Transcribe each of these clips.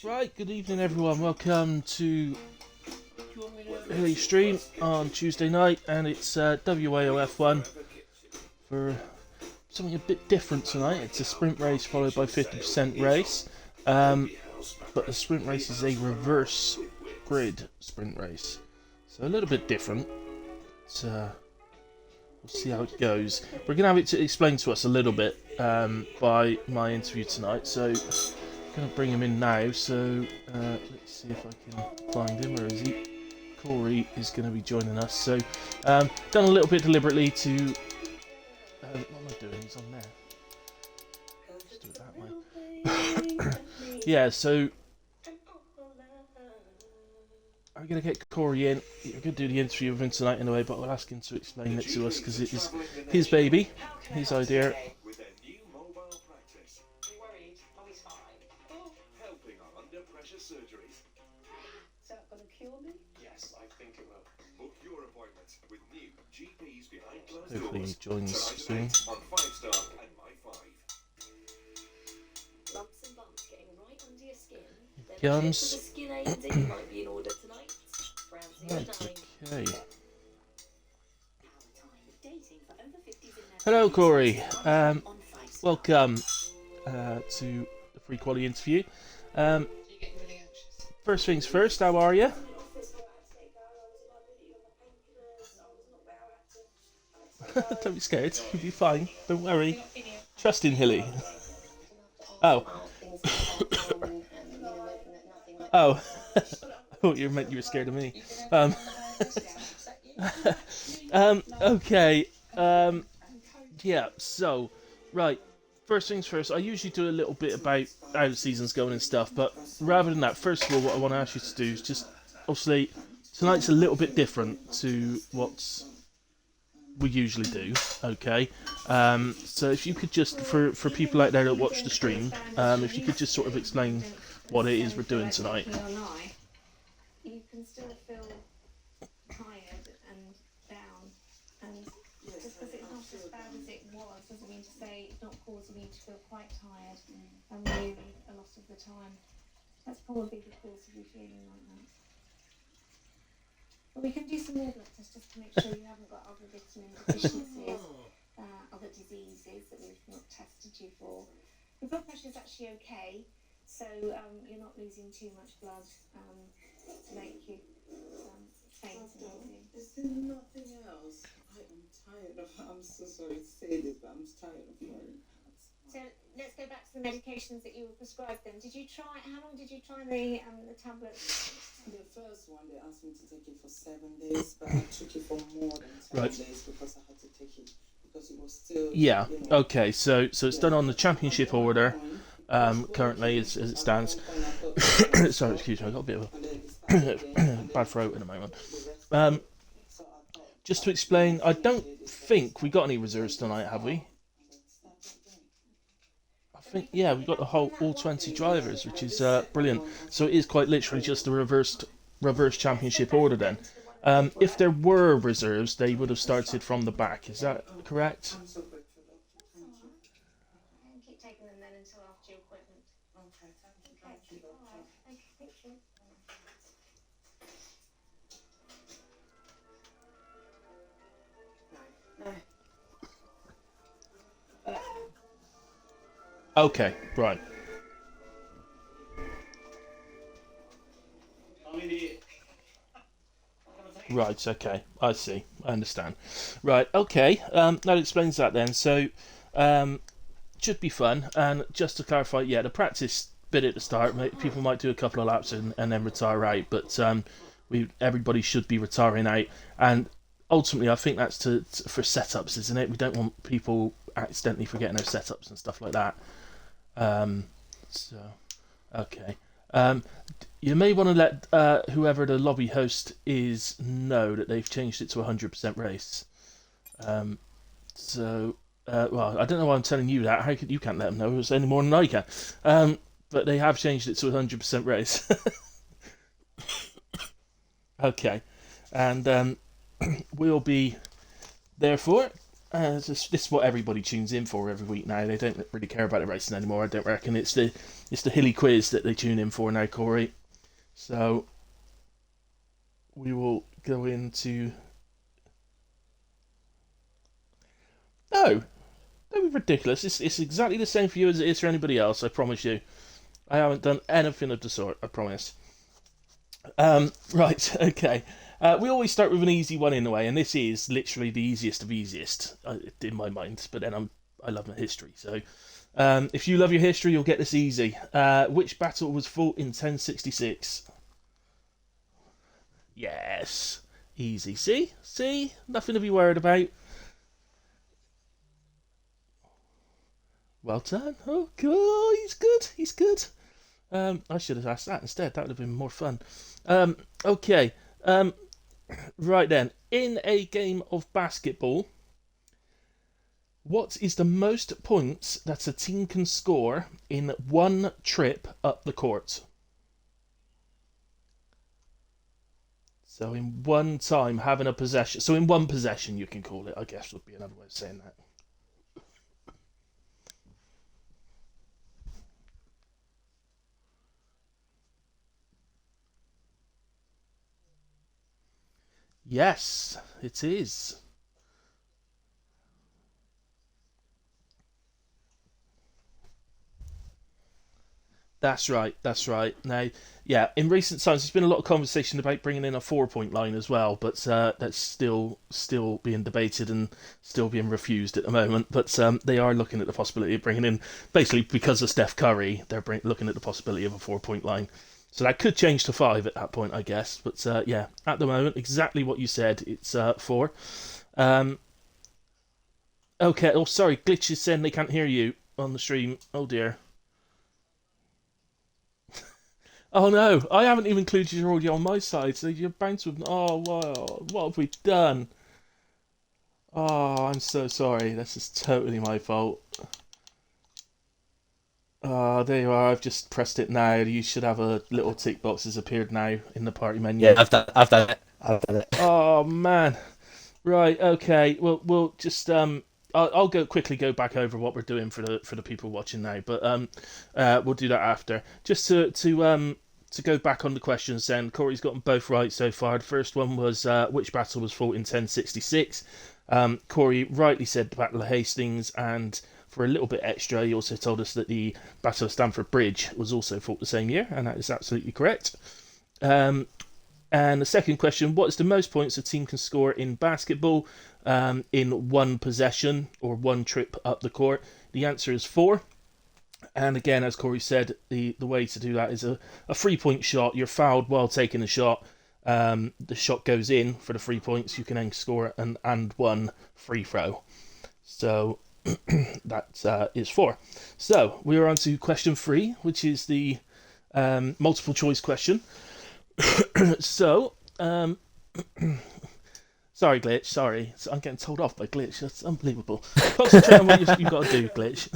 Right, good evening everyone. Welcome to Hilly Stream on Tuesday night, and it's WAOF1 for something a bit different tonight. It's a sprint race followed by 50% race, but the sprint race is a reverse grid sprint race, so a little bit different. We'll see how it goes. We're going to have it to explain to us a little bit by my interview tonight, so I'm going to bring him in now. So let's see if I can find him. Where is he? Corey is going to be joining us. So done a little bit deliberately to... what am I doing? He's on there. Just do it that way. Yeah, so I'm going to get Corey in. I'm going to do the interview with him tonight anyway, but I'll ask him to explain it to us because it is his baby, his idea. Hopefully he joins soon. Comes. Right, okay. Hello, Corey. Welcome to the free quality interview. First things first, how are you? Don't be scared, you'll be fine. Don't worry. Trust in Hilly. Oh. Oh. I thought you meant you were scared of me. Okay. Yeah, so, right. First things first, I usually do a little bit about how the season's going and stuff, but rather than that, first of all, what I want to ask you to do is just, obviously, tonight's a little bit different to what we usually do, okay? So if you could just, for people out there that watch the stream, if you could just sort of explain what it is we're doing tonight. You can still feel tired and down, and just because it's not as bad as it was doesn't mean to say it's not causing you to feel quite tired and weary a lot of the time. That's probably the cause of you feeling like that. But we can do some more blood tests just to make sure you haven't got other vitamin deficiencies, other diseases that we've not tested you for. Your blood pressure is actually okay, so you're not losing too much blood to make you faint and everything. Is there nothing else? I'm tired of, I'm so sorry to say this, but I'm tired of worrying. So let's go back to the medications that you were prescribed then. Did you try, how long did you try the tablets? The first one, they asked me to take it for 7 days, but I took it for more than 10 days because I had to take it because it was still... Yeah, okay, so it's done on the championship order, currently, as it stands. Sorry, excuse me, I got a bit of a bad throat in a moment. Just to explain, I don't think we got any reserves tonight, have we? I think, yeah, we've got all 20 drivers, which is brilliant. So it is quite literally just a reverse championship order then. If there were reserves, they would have started from the back. Is that correct? Keep taking them then until after your appointment. Okay, thank you. Thank you. Okay, right. Right, okay, I see, I understand. Right, okay, that explains that then. So, should be fun, and just to clarify, yeah, the practice bit at the start, people might do a couple of laps and then retire out, but everybody should be retiring out, and ultimately I think that's for setups, isn't it? We don't want people accidentally forgetting their setups and stuff like that. So, okay. You may want to let whoever the lobby host is know that they've changed it to 100% race. Well, I don't know why I'm telling you that. How could you can't let them know any more than I can? But they have changed it to 100% race. Okay, and we'll be therefore this is what everybody tunes in for every week now. They don't really care about the racing anymore. I don't reckon it's the hilly quiz that they tune in for now, Corey. So we will go into. No, don't be ridiculous. It's exactly the same for you as it is for anybody else. I promise you. I haven't done anything of the sort. I promise. Right. Okay. We always start with an easy one in a way, and this is literally the easiest of easiest in my mind. But then I love my history, so if you love your history, you'll get this easy. Which battle was fought in 1066? Yes, easy. See, nothing to be worried about. Well done. Oh, God, he's good. I should have asked that instead. That would have been more fun. Okay. Right then, in a game of basketball, what is the most points that a team can score in one trip up the court? So in one time, having a possession. So in one possession, you can call it, I guess, would be another way of saying that. Yes, it is. That's right. That's right. Now, yeah, in recent times, there's been a lot of conversation about bringing in a 4 point line as well, but that's still being debated and still being refused at the moment. But they are looking at the possibility of bringing in, basically because of Steph Curry, they're looking at the possibility of a 4 point line. So that could change to 5 at that point, I guess. But yeah, at the moment, exactly what you said. It's 4. Um, okay. Oh, sorry. Glitch is saying they can't hear you on the stream. Oh dear. Oh no, I haven't even included your audio on my side, so you're bound to. Oh, wow, what have we done? Oh, I'm so sorry. This is totally my fault. Oh, there you are. I've just pressed it now. You should have a little tick box has appeared now in the party menu. Yeah, I've done it. Oh man. Right. Okay. Well, we'll just I'll quickly go back over what we're doing for the people watching now, but we'll do that after. Just to go back on the questions then, Corey's got them both right so far. The first one was which battle was fought in 1066. Corey rightly said the Battle of Hastings, and for a little bit extra, he also told us that the Battle of Stamford Bridge was also fought the same year, and that is absolutely correct. And the second question, what is the most points a team can score in basketball in one possession or one trip up the court? The answer is 4. And again, as Corey said, the way to do that is a 3 point shot. You're fouled while taking a shot. The shot goes in for the 3 points. You can then score an and one free throw. So that is 4. So we are on to question 3, which is the multiple choice question. So, sorry, Glitch. Sorry, I'm getting told off by Glitch. That's unbelievable. Concentrate on what you've got to do, Glitch.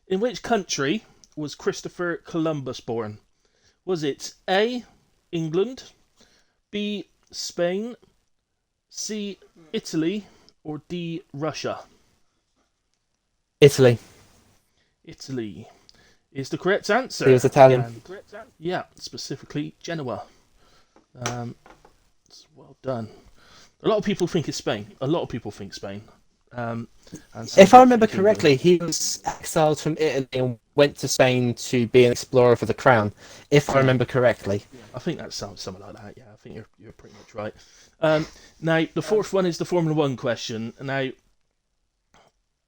In which country was Christopher Columbus born? Was it A, England, B, Spain, C, Italy, or D, Russia? Italy. Italy is the correct answer. He was Italian. And, yeah, specifically Genoa. Well done. A lot of people think it's Spain. If I remember correctly, he was exiled from Italy and went to Spain to be an explorer for the crown. If I remember correctly. I think that sounds something like that. Yeah, I think you're pretty much right. Now the fourth one is the Formula One question. Now,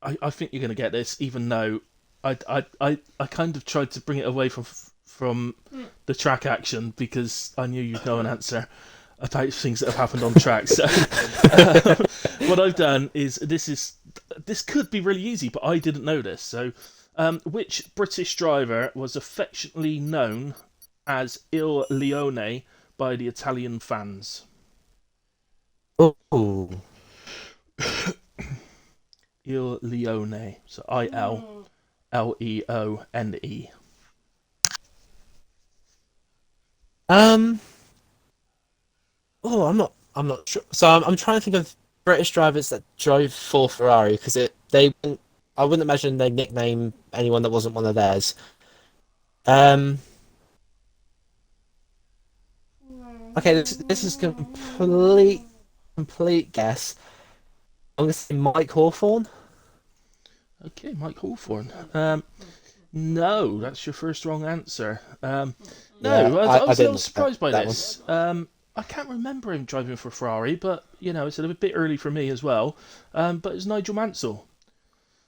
I think you're going to get this, even though I kind of tried to bring it away from the track action because I knew you'd know an answer about things that have happened on track. So what I've done is this could be really easy, but I didn't know this. So which British driver was affectionately known as Il Leone by the Italian fans? Oh. Il Leone. So ILLEONE. Oh, I'm not sure. So I'm trying to think of British drivers that drove for Ferrari, because I wouldn't imagine they nickname anyone that wasn't one of theirs. Okay, this is complete guess. I'm gonna say Mike Hawthorne. Okay, Mike Hawthorne. No, that's your first wrong answer. No, Yeah, I was a didn't little know surprised by that this. I can't remember him driving for Ferrari, but it's a little bit early for me as well. But it's Nigel Mansell.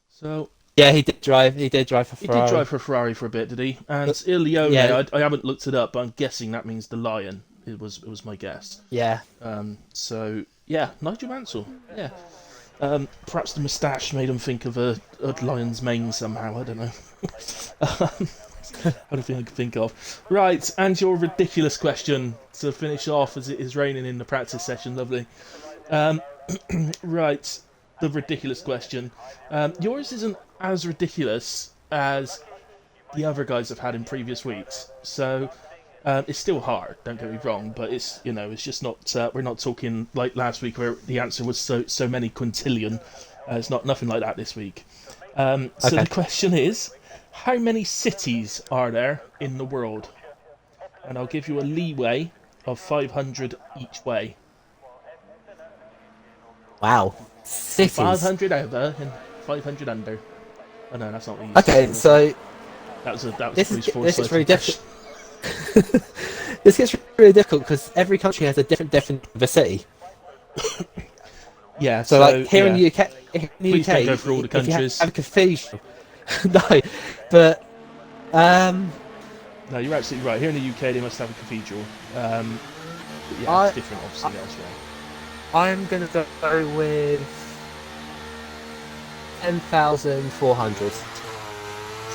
So Yeah, he did drive. He did drive for he Ferrari. did drive for Ferrari for a bit, did he? And Il Leone, yeah. I haven't looked it up, but I'm guessing that means the lion. It was my guess. Yeah. So yeah, Nigel Mansell. Yeah. Perhaps the moustache made him think of a lion's mane somehow. I don't know. Anything I could think of. Right, and your ridiculous question to finish off, as it is raining in the practice session. Lovely. Right, the ridiculous question. Yours isn't as ridiculous as the other guys have had in previous weeks. So it's still hard. Don't get me wrong, but it's it's just not. We're not talking like last week where the answer was so many quintillion. It's nothing like that this week. So the question is, how many cities are there in the world? And I'll give you a leeway of 500 each way. Wow. Cities. 500 over and 500 under. Oh no, that's not what you Okay, so that was this is very difficult. difficult. This gets really difficult because every country has a different definition of a city. Yeah. So like here in the UK, Please don't go for all the if you countries. have a cathedral. No, but No, you're absolutely right. Here in the UK, they must have a cathedral. But yeah, it's different, obviously, elsewhere. I'm gonna go with 10,400.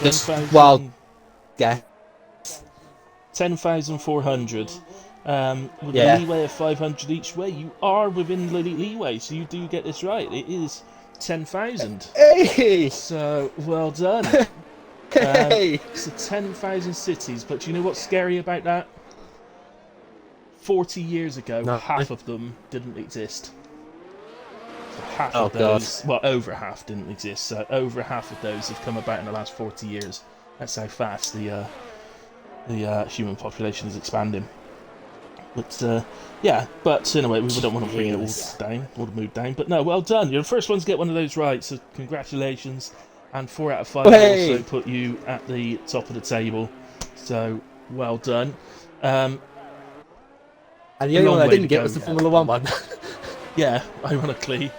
Just 10,000 wild guess. 10,400. With Yeah. a leeway of 500 each way, you are within the leeway, so you do get this right. It is 10,000. Hey! So, well done. Hey! So 10,000 cities, but do you know what's scary about that? 40 years ago, No. half of them didn't exist. So half Oh, of those, well, over half didn't exist. So over half of those have come about in the last 40 years. That's how fast the human population is expanding. But yeah, but anyway, we don't want to bring it all down, all the mood down. But no, well done. You're the first one to get one of those right, so congratulations. And 4 out of 5 Hey! also put you at the top of the table. So well done. And the only long one I way didn't to get go was the yet. Formula 1 one. Yeah, ironically.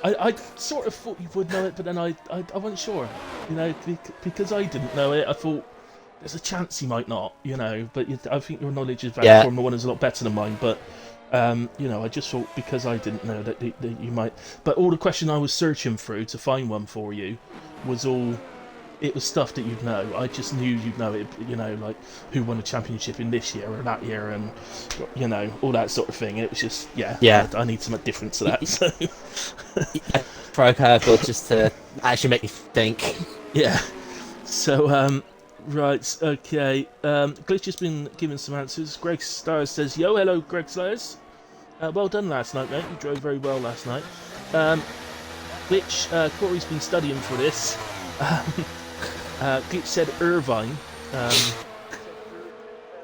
I sort of thought you would know it, but then I wasn't sure. Because I didn't know it, I thought there's a chance he might not, but I think your knowledge about Formula 1 is a lot better than mine, but I just thought because I didn't know that you might. But all the question I was searching through to find one for you was it was stuff that you'd know. I just knew you'd know it, like who won the championship in this year or that year, and all that sort of thing. It was just I need something different to that. So Throw a curveball just to actually make me think. yeah. So right, okay. Glitch has been given some answers. Greg Stars says, "Yo, hello, Greg Stars. Well done last night, mate. You drove very well last night." Glitch, Corey's been studying for this. Glitch said Irvine.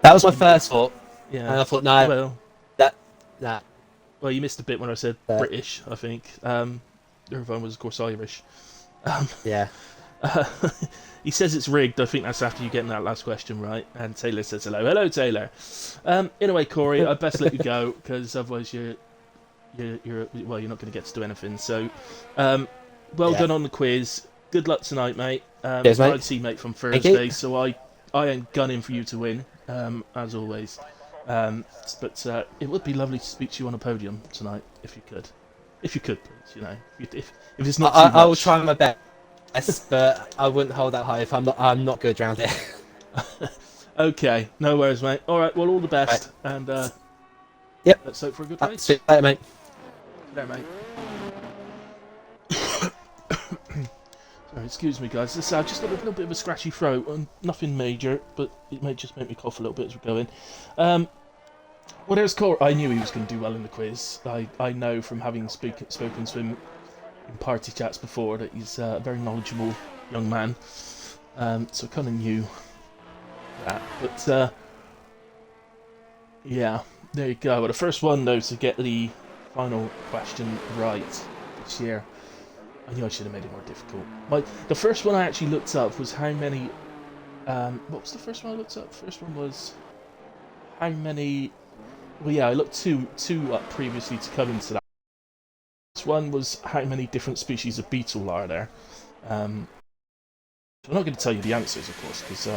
That was my first thought. Yeah. And I thought, no, well, well, you missed a bit when I said British, I think. Irvine was, of course, Irish. Yeah. He says it's rigged. I think that's after you getting that last question right. And Taylor says hello. Hello, Taylor. Anyway, Corey, I'd best let you go because otherwise you're not going to get to do anything. So, well done on the quiz. Good luck tonight, mate. Cheers, mate. I'd see mate from Thursday, so I am gunning for you to win, as always. But it would be lovely to speak to you on a podium tonight if you could. If you could, please. If it's not too much. I will try my best. Yes, but I wouldn't hold that high if I'm not good around it. Okay, no worries, mate. All right, well, all the best, and yep. Let's hope for a good race. See you later, mate. There, mate. Sorry, excuse me, guys. I've just got a little bit of a scratchy throat, and nothing major, but it may just make me cough a little bit as we're going. Well, there's Cor. I knew he was going to do well in the quiz. I know from having spoken to him in party chats before that he's a very knowledgeable young man. So I kind of knew that. But yeah, there you go. Well, the first one though to get the final question right this year. I knew I should have made it more difficult. The first one I actually looked up was how many. What was the first one I looked up? First one was how many. Well, yeah, I looked two up previously to come into that. This one was how many different species of beetle are there. So I'm not going to tell you the answers, of course, because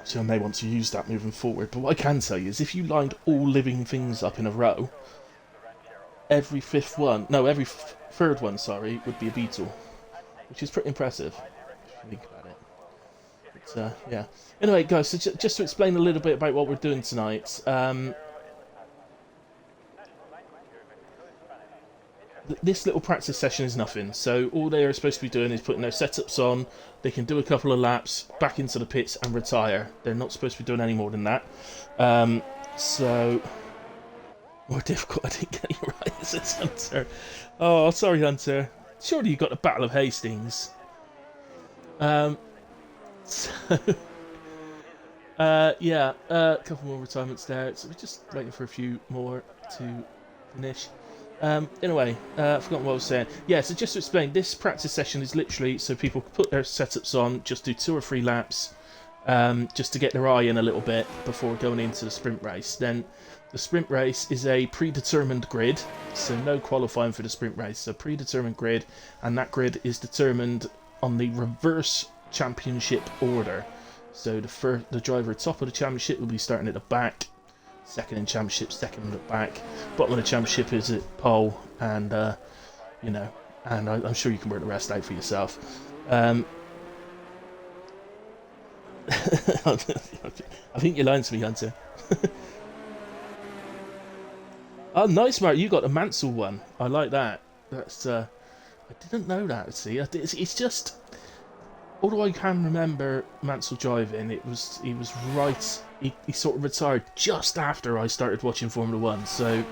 so I may want to use that moving forward. But what I can tell you is if you lined all living things up in a row, every third one, sorry, would be a beetle, which is pretty impressive if you think about it. But yeah. Anyway, guys, so just to explain a little bit about what we're doing tonight. This little practice session is nothing. So all they are supposed to be doing is putting their setups on. They can do a couple of laps, back into the pits, and retire. They're not supposed to be doing any more than that. So more difficult. I didn't get you right, says Hunter. Oh, sorry, Hunter. Surely you got the Battle of Hastings. So, yeah, a couple more retirements there. So we're just waiting for a few more to finish. Anyway, I've forgotten what I was saying. Yeah, so just to explain, this practice session is literally so people can put their setups on, just do 2 or 3 laps, just to get their eye in a little bit before going into the sprint race. Then the sprint race is a predetermined grid, so no qualifying for the sprint race. So predetermined grid, and that grid is determined on the reverse championship order. So the driver at top of the championship will be starting at the back, second in championship, second at the back, bottom of the championship is at pole, and you know, and I'm sure you can work the rest out for yourself. I think you're lying to me, Hunter. Oh, nice, Mark. You got the Mansell one. I like that. That's I didn't know that. See, it's just. Although I can remember Mansell driving, he was right. He sort of retired just after I started watching Formula 1, so it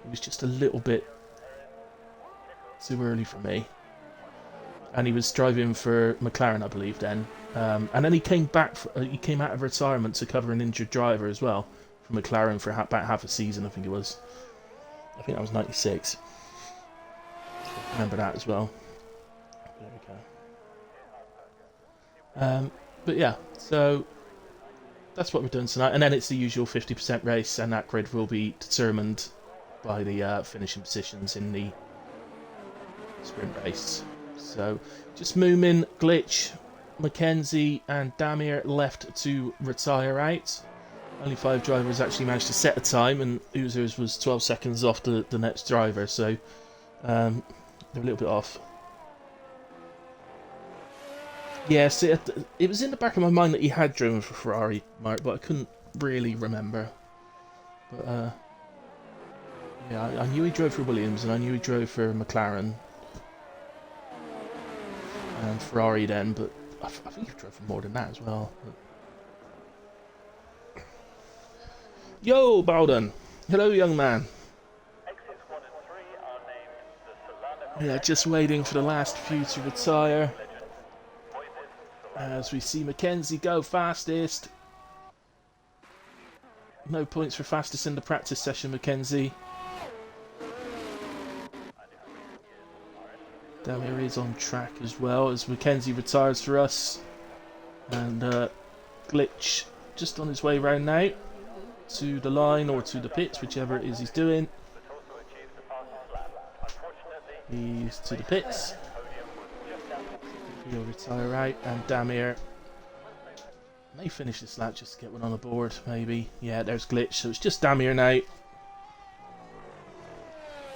was just a little bit too early for me. And he was driving for McLaren, I believe, then. And then he came back. He came out of retirement to cover an injured driver as well for McLaren for about half a season, I think it was. I think that was '96. I remember that as well. There we go. But yeah, so that's what we're doing tonight, and then it's the usual 50% race, and that grid will be determined by the finishing positions in the sprint race. So just Moomin, Glitch, Mackenzie and Damir left to retire out. Only 5 drivers actually managed to set a time, and Oozers was 12 seconds off the next driver, so they're a little bit off. Yeah, see, it was in the back of my mind that he had driven for Ferrari, Mark, but I couldn't really remember. But yeah, I knew he drove for Williams, and I knew he drove for McLaren and Ferrari then, but I think he drove for more than that as well. But... Yo, Bowden! Hello, young man. Yeah, just waiting for the last few to retire. As we see Mackenzie go fastest. No points for fastest in the practice session, Mackenzie. Damir is on track as well as Mackenzie retires for us. And Glitch just on his way round now to the line or to the pits, whichever it is he's doing. He's to the pits. He'll retire out, and Damir may finish this lap just to get one on the board, maybe. Yeah, there's Glitch, so it's just Damir now.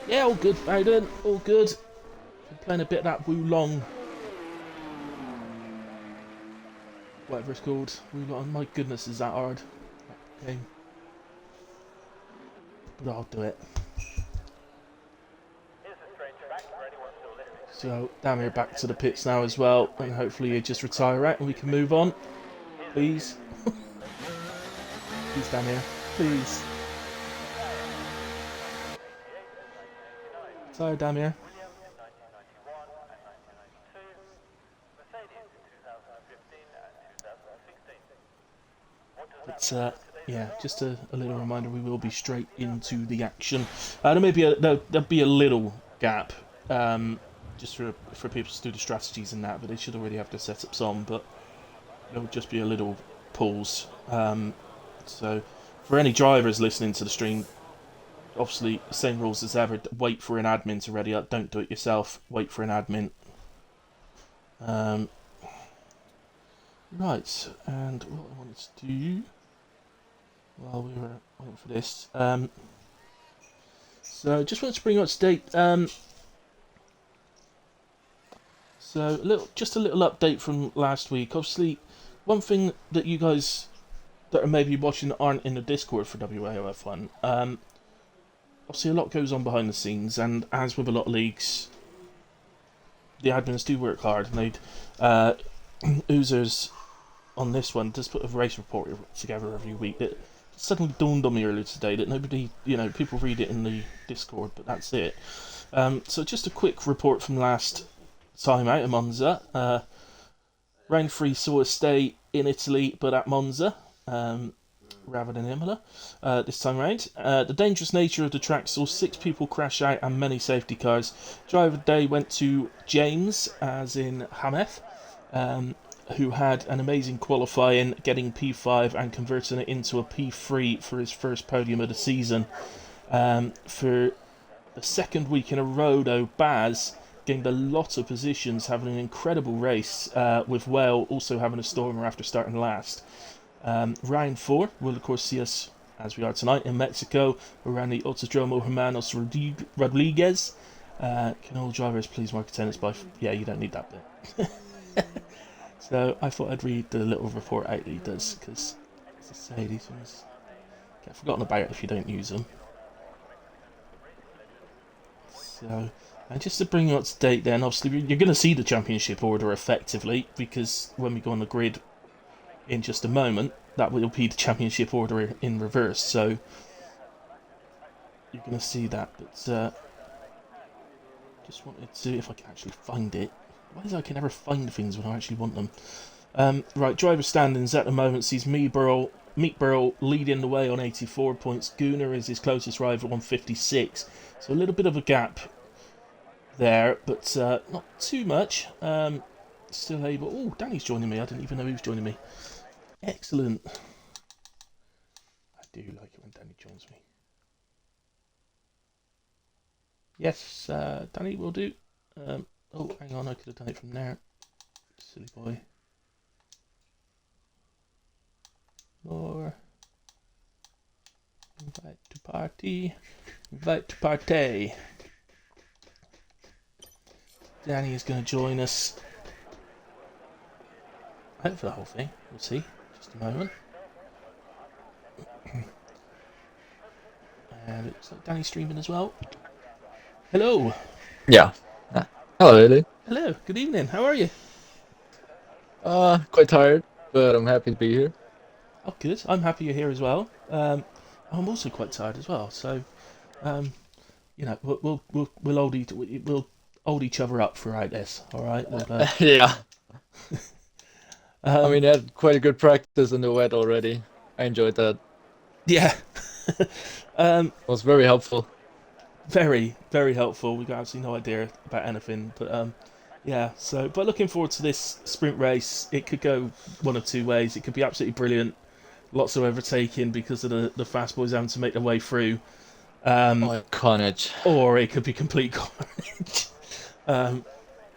Yeah, all good, Bowden, all good. Been playing a bit of that Wulong, whatever it's called. Wulong, my goodness, is that hard, that game. But I'll do it. So, Damir back to the pits now as well, and hopefully he just retire out and we can move on. Please. Please, Damir. Please. Sorry, Damir. But yeah, just a little reminder, we will be straight into the action. There'll be a little gap, just for people to do the strategies and that, but they should already have their setups on. But there'll just be a little pause. So for any drivers listening to the stream, obviously same rules as ever. Wait for an admin to ready up. Don't do it yourself. Wait for an admin. Right, and what I wanted to do while we were waiting for this, so just wanted to bring you up to date. So just a little update from last week. Obviously, one thing that you guys that are maybe watching that aren't in the Discord for WAOF1, obviously a lot goes on behind the scenes, and as with a lot of leagues, the admins do work hard, and they'd Oozers on this one just put a race report together every week that suddenly dawned on me earlier today that nobody, people read it in the Discord, but that's it. So just a quick report from last time out at Monza. Round 3 saw us stay in Italy, but at Monza, rather than Imola, this time round. The dangerous nature of the track saw 6 people crash out and many safety cars. Driver of the day went to James, as in Hameth, who had an amazing qualifying, getting P5 and converting it into a P3 for his first podium of the season. For the second week in a row, though, Baz gained a lot of positions, having an incredible race, with Whale also having a stormer after starting last. Round 4 will, of course, see us, as we are tonight, in Mexico, around the Autodromo Hermanos Rodriguez. Can all drivers please mark attendance by... Yeah, you don't need that bit. So I thought I'd read the little report out that he does, because, as I say, these ones get forgotten about if you don't use them. So, and just to bring you up to date then, obviously you're going to see the championship order effectively, because when we go on the grid in just a moment, that will be the championship order in reverse, so you're going to see that. But just wanted to, if I can actually find it. Why is it I can never find things when I actually want them? Right, driver standings at the moment sees Meat Burl leading the way on 84 points. Gunnar is his closest rival on 56. So a little bit of a gap there, but not too much. Still able... Oh, Danny's joining me. I didn't even know he was joining me. Excellent. I do like it when Danny joins me. Yes, Danny will do. Oh, hang on, I could have done it from there. Silly boy. More. Invite to party. Invite to party. Danny is going to join us. I hope for the whole thing. We'll see. Just a moment. And it looks like Danny's streaming as well. Hello. Yeah. Hello, Lily. Hello. Good evening. How are you? Quite tired, but I'm happy to be here. Oh, good. I'm happy you're here as well. I'm also quite tired as well. So, we'll hold each other up throughout this. All right. Yeah. I mean, I had quite a good practice in the wet already. I enjoyed that. Yeah. It was very helpful. Very, very helpful. We got absolutely no idea about anything, but yeah. So, but looking forward to this sprint race. It could go one of two ways. It could be absolutely brilliant, lots of overtaking because of the fast boys having to make their way through. Carnage. Or it could be complete carnage.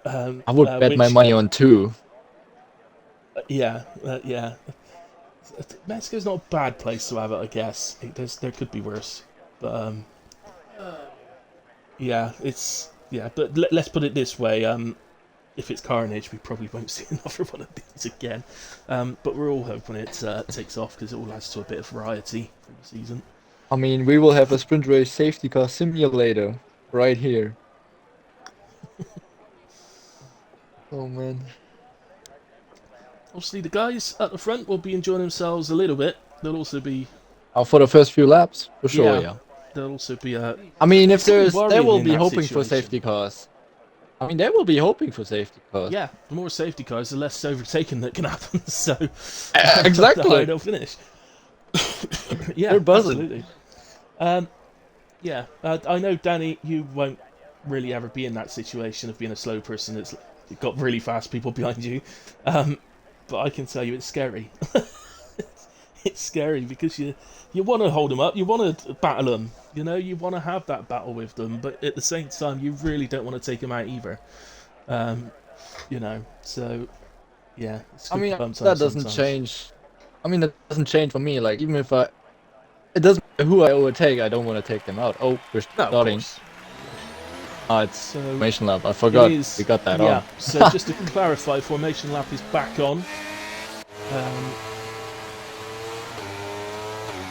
I would bet my money on 2. Yeah. Mexico's not a bad place to have it, I guess. There could be worse, but But let's put it this way: if it's carnage, we probably won't see another one of these again. But we're all hoping it takes off because it all adds to a bit of variety for the season. I mean, we will have a sprint race safety car simulator right here. Oh man. Obviously, the guys at the front will be enjoying themselves a little bit. They'll also be For the first few laps, for sure, yeah. There'll also be a. I mean, if It's they will worrying in be that hoping for situation. safety cars. I mean, they will be hoping for safety cars. Yeah, the more safety cars, the less overtaking that can happen. So Exactly. the higher they'll finish. Yeah, They're buzzing. absolutely. Yeah, I know, Danny, you won't really ever be in that situation of being a slow person that's got really fast people behind you. But I can tell you, it's scary. It's scary because you want to hold them up, you want to battle them, you know, you want to have that battle with them, but at the same time, you really don't want to take them out either. You know, so yeah. It's I good mean, fun that doesn't sometimes. change. I mean, that doesn't change for me. Like, even if it doesn't matter who I overtake, I don't want to take them out. Oh, we're No, of starting. course. It's So formation lap. I forgot it is, we got that yeah. on. So just to clarify, formation lap is back on.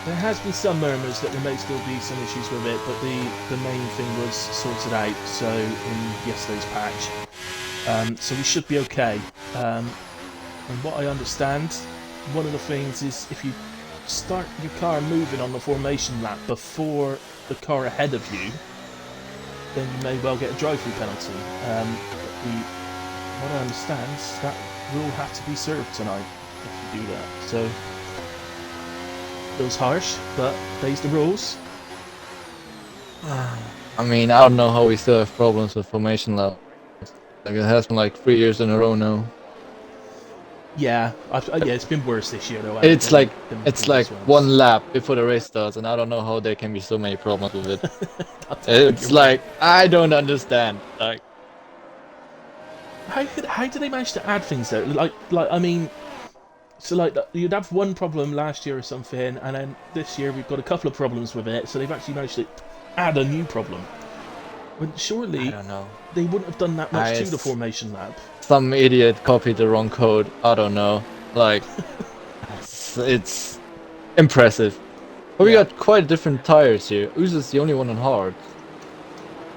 There has been some murmurs that there may still be some issues with it, but the main thing was sorted out. So in yesterday's patch, so we should be okay. And what I understand, one of the things is if you start your car moving on the formation lap before the car ahead of you, then you may well get a drive-through penalty. What I understand is that will have to be served tonight if you do that. So feels harsh, but they's the rules. I mean, I don't know how we still have problems with formation lap. Like, it has been like 3 years in a row now. Yeah, yeah, it's been worse this year though. It's like previous ones. one lap before the race starts, and I don't know how there can be so many problems with it. It's You're like, I don't understand. Like, how do they manage to add things though? Like I mean, so like you'd have one problem last year or something, and then this year we've got a couple of problems with it. So they've actually managed to add a new problem. When surely I don't know. they wouldn't have done that much to the formation lab. Some idiot copied the wrong code. I don't know. Like, it's impressive. But we got quite different tires here. Uzo's the only one on hard.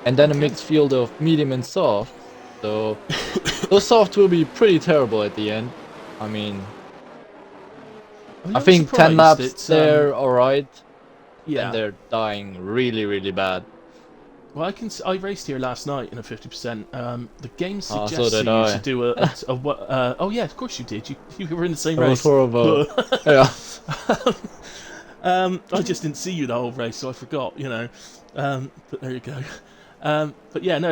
And then a mixed field of medium and soft. So, those soft will be pretty terrible at the end. I mean, I think 10 laps they're alright. Yeah. And they're dying really, really bad. Well, I raced here last night in a 50%. The game suggests so did you I. to do oh yeah, of course you did. You were in the same That was race. horrible. Yeah. I just didn't see you the whole race, so I forgot. You know. But there you go. But yeah, no.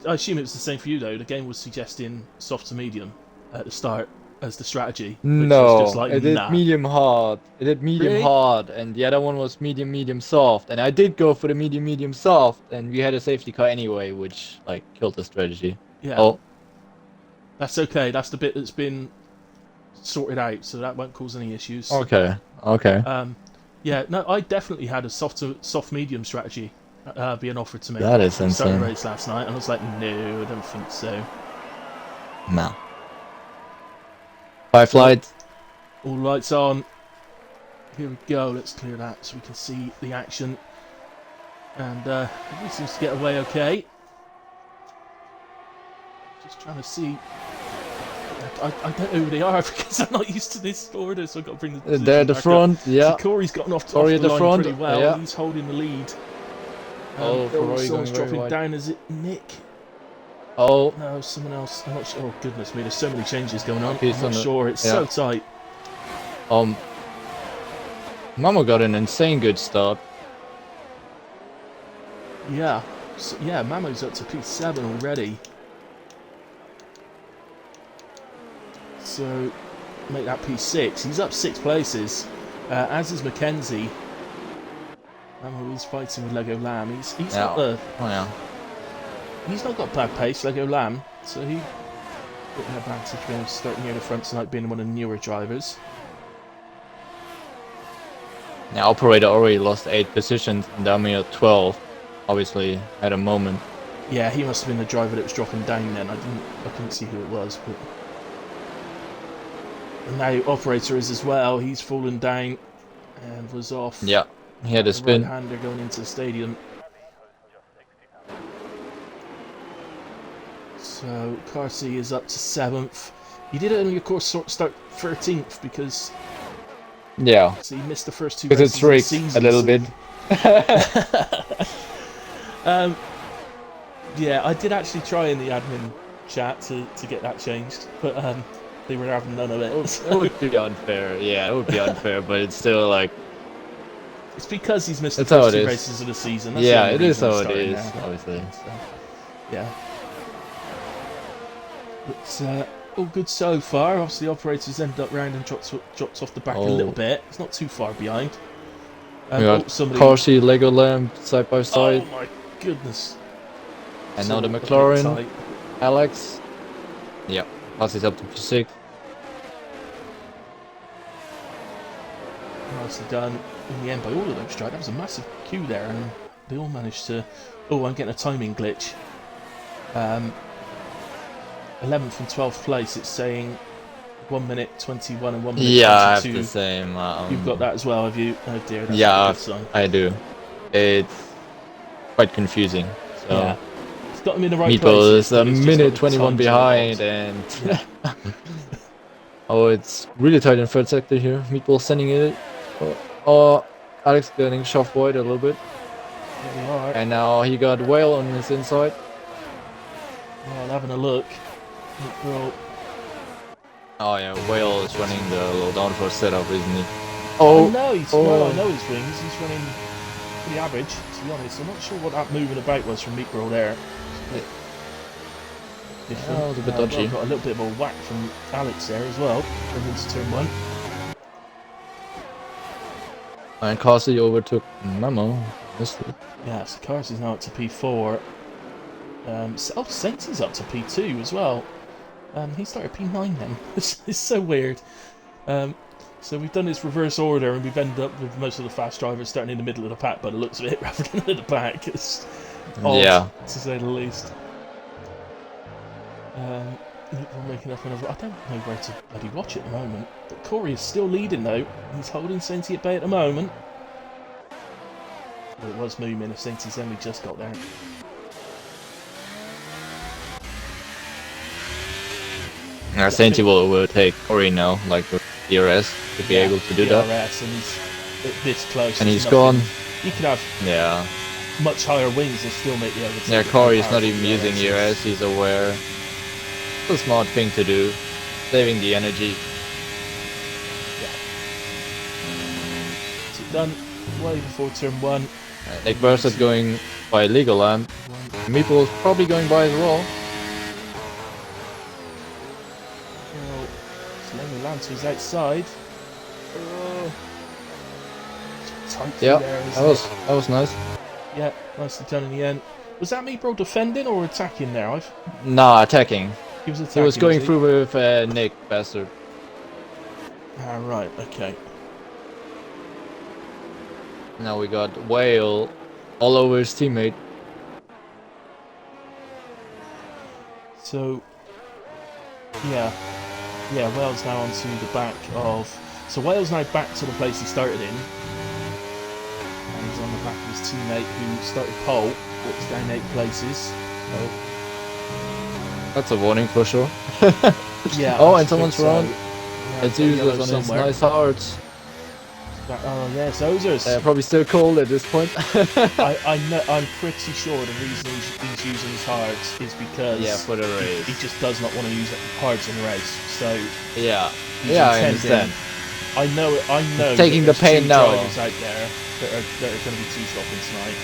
I assume it was the same for you though. The game was suggesting soft to medium at the start as the strategy. Which No, was just like, it did nah. medium hard. It did medium Really? hard, and the other one was medium soft. And I did go for the medium soft, and we had a safety car anyway, which like killed the strategy. Yeah. Oh, That's okay. That's the bit that's been sorted out, so that won't cause any issues. okay. Yeah, no, I definitely had a soft medium strategy being offered to me. That is I started insane. the race last night, and I was like, no, I don't think so. No. 5 lights. All lights on. Here we go. Let's clear that so we can see the action. And everything seems to get away okay. Just trying to see. I don't know who they are because I'm not used to this order, so I've got to bring the. They're at the front, yeah. So Corey's gotten off Corey the at the line front, pretty well. yeah. He's holding the lead. Oh, Ferrari someone's going very dropping wide. down. Is it Nick? Oh, No, someone else. I'm not sure. Oh goodness me, there's so many changes going on. He's I'm on not the- sure. It's yeah. so tight. Mama got an insane good start. Yeah, so, yeah. Mamo's up to P7 already. So make that P6. He's up 6 places. As is Mackenzie. Mamo is fighting with Lego Lamb. He's Yeah. got the. Oh yeah. He's not got bad pace, Lego Lamb. So he got an advantage being able to start near the front tonight, being one of the newer drivers. Now operator already lost 8 positions, and Dami at 12. Obviously had a moment. Yeah, he must have been the driver that was dropping down then. I couldn't see who it was, but. And now operator is as well. He's fallen down and was off. Yeah, he had a spin. Right-hander going into the stadium. So Carsey is up to 7th. He did only, of course, start 13th because Yeah, So he missed the first 2 because races it's of the rigged season. a little so- bit. Yeah, I did actually try in the admin chat to get that changed, but they were having none of it. It would be unfair. Yeah, it would be unfair, but it's still like, It's because he's missed the That's how first it 2 is. races of the season. That's the yeah, only it is reason how he's it starting is, now. obviously. So, yeah. But all good so far. Obviously, the operators ended up round and dropped off the back a little bit. It's not too far behind. We got Corsi, Legoland side by side, Oh my goodness! and It's now the all a bit McLaren, tight. Alex. Yeah, passes up to P6. Nicely done in the end by all of those drivers. That was a massive queue there, and they all managed to. Oh, I'm getting a timing glitch. 11th and 12th place. It's saying 1 minute 21 and 1 minute Yeah, I have 22. the same. You've got that as well, have you? Oh dear, that's not a Yeah, good sign. I do. It's quite confusing. So Yeah, it's got them in the right Meatball places. is a but it's just minute got the 21 times behind, all and Yeah. oh, it's really tight in third sector here. Meatball sending it. Oh, Alex getting shoved wide a little bit, There we are. and now he got Whale on his inside. Well, having a look. Well, Oh yeah, Whale is running the low downforce setup, isn't he? oh, Oh, no, he's, oh. well, I know his wings. He's running pretty average, to be honest. I'm not sure what that moving about was from Meatball there. It's a bit different. Oh, it was a bit Well, dodgy. got a little bit of a whack from Alex there as well. Going into turn 1. And Corsi overtook Memo. Missed it. Yeah, so Cars is now up to P4. Sainty's up to P2 as well. He started P9 then. It's so weird. So we've done this reverse order, and we've ended up with most of the fast drivers starting in the middle of the pack by the looks of it, rather than at the back. It's odd, Yeah. to say the least. We're making up another. I don't know where to bloody watch at the moment. But Corey is still leading though. He's holding Sainty at bay at the moment. Well, it was moving if Sainty's only just got there. Sainty will overtake Ori now, like with DRS, to be able to do that. DRS, and he's this close. And there's he's gone. He could have Yeah. much higher wings and still make the overtake. Yeah, Corey is not even Powerful using ERS, he's aware. It's a smart thing to do. Saving the energy. So done way before turn 1. Nick Burstad going by Legoland. Meeple is probably going by as well. Well, Slowly lands to his outside. Tight through Yeah, there, isn't that was nice. it? Yeah, nicely done in the end. Was that Meatball defending or attacking there? Nah, attacking. He was attacking. He was going he? through with Nick Bastard. Ah, right, okay. Now we got Whale all over his teammate. So, yeah, Wales now onto the back of. So Wales now back to the place he started in, and he's on the back of his teammate who started pole, walks down 8 places. That's a warning for sure. Yeah. Oh, I and someone's think so. wrong. Yeah, It's got yellow useless on his somewhere. nice hearts. Oh yes, Ozers. They're probably still cold at this point. I know. I'm pretty sure the reason he's using his hards is because Yeah, for the race. he just does not want to use hards in the race. So Yeah, he's yeah, I intending- understand. I know. Taking that the pain there's 2 now. drivers out there that are going to be 2 stopping tonight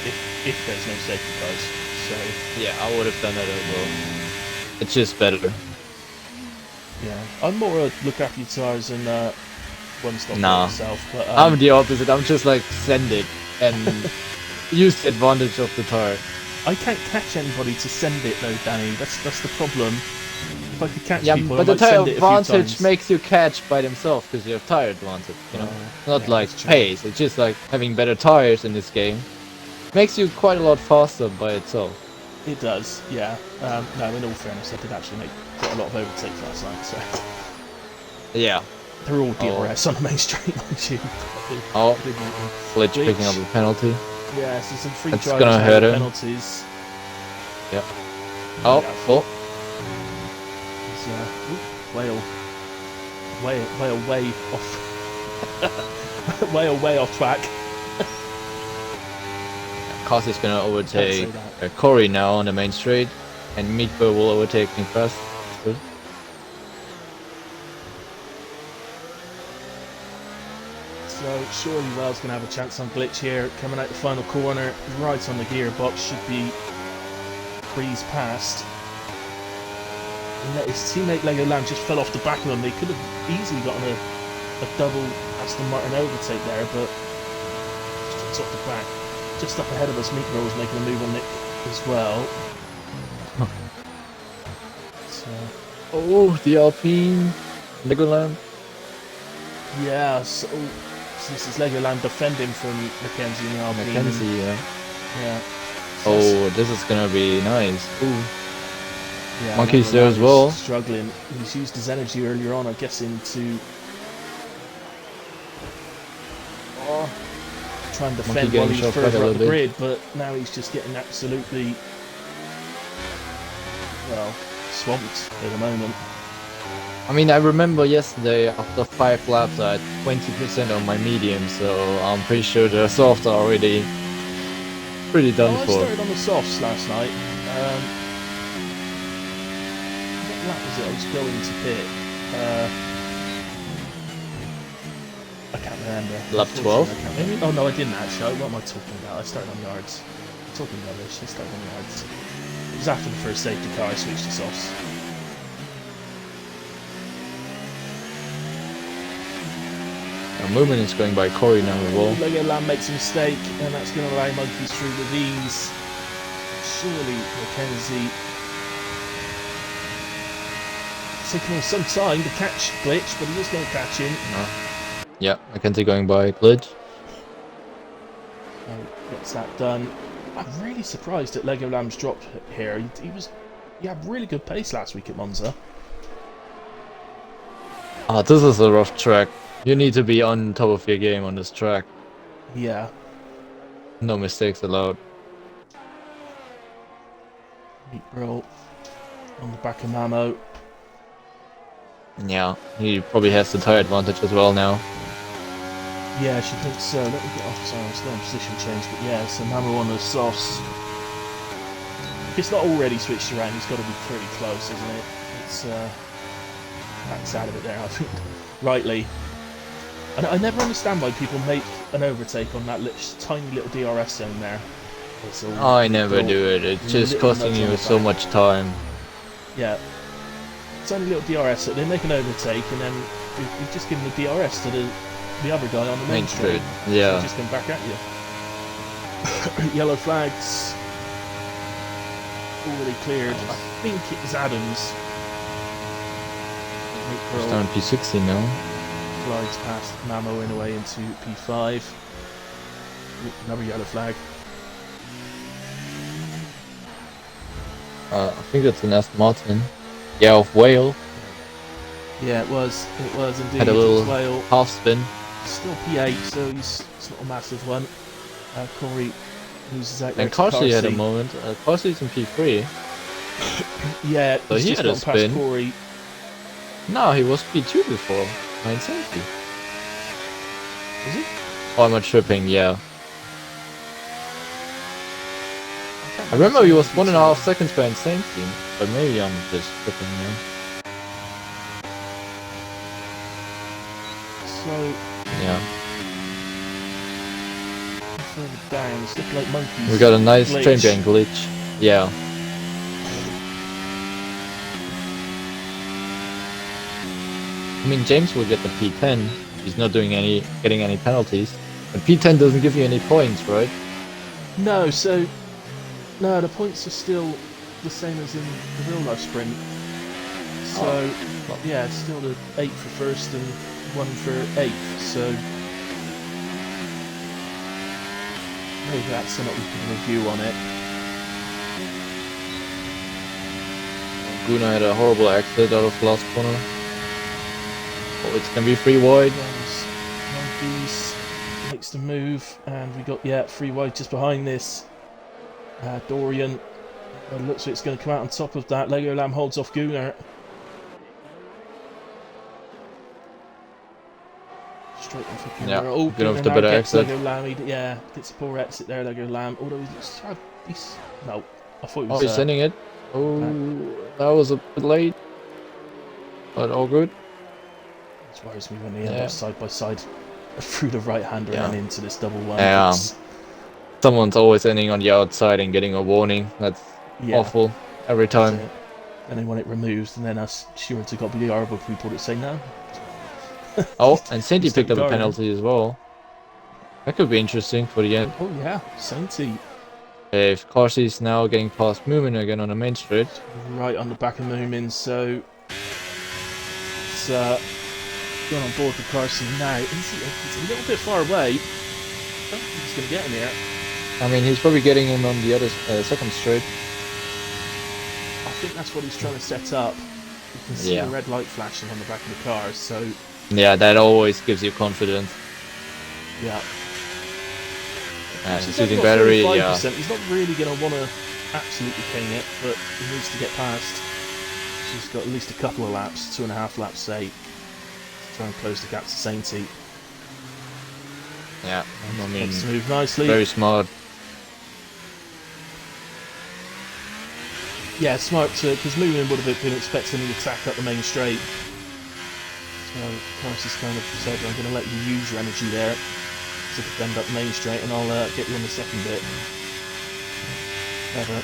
if there's no safety cars. So Yeah, I would have done that as well. It's just better. yeah, I'm more a look after your tires and one stop Nah. myself. But I'm the opposite. I'm just like send it and use the advantage of the tire. I can't catch anybody to send it though, Danny. That's the problem. If I could catch Yeah, people, but I the might tire send it a few advantage times. makes you catch by themselves because you have tire advantage. You know, not yeah, like that's true. pace. It's just like having better tires in this game makes you quite a lot faster by itself. It does, yeah. No, in all fairness, I did actually make quite a lot of overtakes last night, so Yeah. they're all DRS on the main straight, mind you. Oh, I did make them. Glitch Glitch. picking up a penalty. Yeah, so some free That's drivers gonna now hurt with him. penalties. Yep. Oh, Yeah. oh. It's, Whale way off way off track. Cossy's gonna overtake Can't say Corey now on the main straight, and Meatbird will overtake me first. That's good. So surely Wells going to have a chance on glitch here. Coming out the final corner, right on the gearbox, should be breeze past. And let his teammate Lego Lamb just fell off the back of him. They could have easily gotten a double Aston Martin overtake there, but just off the back. Just up ahead of us, Meatball was making a move on Nick as well. So, Oh, the Alpine Legoland. yeah, so this is Lego Lamb defending from Mackenzie in the Alpine. Mackenzie, yeah. Yeah. Oh, this is gonna be nice. Ooh. Yeah, Monkey's Lego there Lamb as is well. Struggling. He's used his energy earlier on, I'm guessing, to try and defend Monkey while getting he was shot quite a further up little the bit. grid, but now he's just getting absolutely, well, swamped at the moment. I mean, I remember yesterday after 5 laps I had 20% on my medium, so I'm pretty sure the softs are already pretty done I for. started on the softs last night. What lap was it I was going to pit? I can't remember. Lap 12, I can't maybe? remember. Oh no, I didn't actually. What am I talking about? I started on yards. I'm talking rubbish. I started on yards. It was after the first safety car I switched to softs. Movement is going by Corey now as well. Lego Lamb makes a mistake, and that's going to allow Monkeys through with ease. Surely Mackenzie taking on some time to catch Glitch, but he was going to catch him. Yeah, Mackenzie going by glitch. So gets that done. I'm really surprised that Lego Lamb's dropped here. He had really good pace last week at Monza. Ah, this is a rough track. You need to be on top of your game on this track. Yeah. No mistakes allowed. Meat Brill on the back of Mamo. Yeah, he probably has the tire advantage as well now. Yeah, she thinks so. Let me get off. Sorry, I'm still on position change, but yeah, so Mamo on the softs. If it's not already switched around, he's got to be pretty close, isn't it? It's backs out of it there, I think. Rightly. And I never understand why people make an overtake on that tiny little DRS zone there. It's all, I never all do it. It's just little costing nuts on you the so back. much time. Yeah. Tiny little DRS, so they make an overtake, and then you've just given the DRS to the other guy on the main straight. So Yeah. he's just going back at you. Yellow flags. Already cleared. I think it was Adams. It's down P60 now. Glides past Mamo in away into P5. Another yellow flag. I think that's an Aston Martin. Yeah, of Whale. Yeah, it was indeed. Had a It was little Whale. half spin. Still P8, so it's not a massive one. Corey loses out there And to Carsey had a Carsey. moment. Carsey's in P3. Yeah, So he's he just had a gotten past spin. Corey. No, he was P2 before. 970. Is he? Oh, am I tripping? Yeah. I remember he was 1.5 seconds behind same team. But maybe I'm just tripping now. So, Yeah. further down, it's looking like Monkeys. We got a nice Glitch. train behind glitch. Yeah. I mean, James will get the P10. He's not getting any penalties. But P10 doesn't give you any points, right? No, the points are still the same as in the real life sprint. So, yeah, it's still the 8 for first and 1 for 8th. So, maybe that's something we can review on it. Guna had a horrible exit out of the last corner. Oh, it's gonna be free wide. Monkeys makes the move, and we got free wide just behind this. Dorian looks like it's going to come out on top of that. Lego Lamb holds off Gunnar. straight on for camera. Yeah, Oh, good off Gunnar the now better gets exit. Lego Lamb. Yeah, gets a poor exit there, Lego Lamb. Although no, I thought he Oh, was. he's sending it. Oh, that was a bit late. But all good. It worries me when they end Yeah. up side by side through the right hander Yeah. and then into this double one. Yeah. It's- Someone's always ending on the outside and getting a warning. That's yeah, awful every that's time. it. And they want it removed, and then us sure to got the horrible people that say no. Oh, and Sainty Just take picked up the a guard in. penalty as well. That could be interesting for the end. Oh yeah, Sainty If Corsi's now getting past Moomin again on the main straight. right on the back of Moomin, so it's going on board with Carson now. He's a little bit far away. I don't think he's going to get him here. I mean, he's probably getting him on the other second straight. I think that's what he's trying to set up. You can see the red light flashing on the back of the car, so Yeah, that always gives you confidence. yeah. And He's only shooting got battery, 45%. yeah. He's not really going to want to absolutely king it, but he needs to get past. So he's got at least a couple of laps, 2.5 laps, say, to try and close the gap to Sainty. Yeah, I mean, Makes the move nicely. very smart. Yeah, smart, because Moomin would have been expecting an attack up the main straight. So Carlos has kind of said, I'm going to let you use your energy there to defend up the main straight, and I'll get you on the second bit. Clever.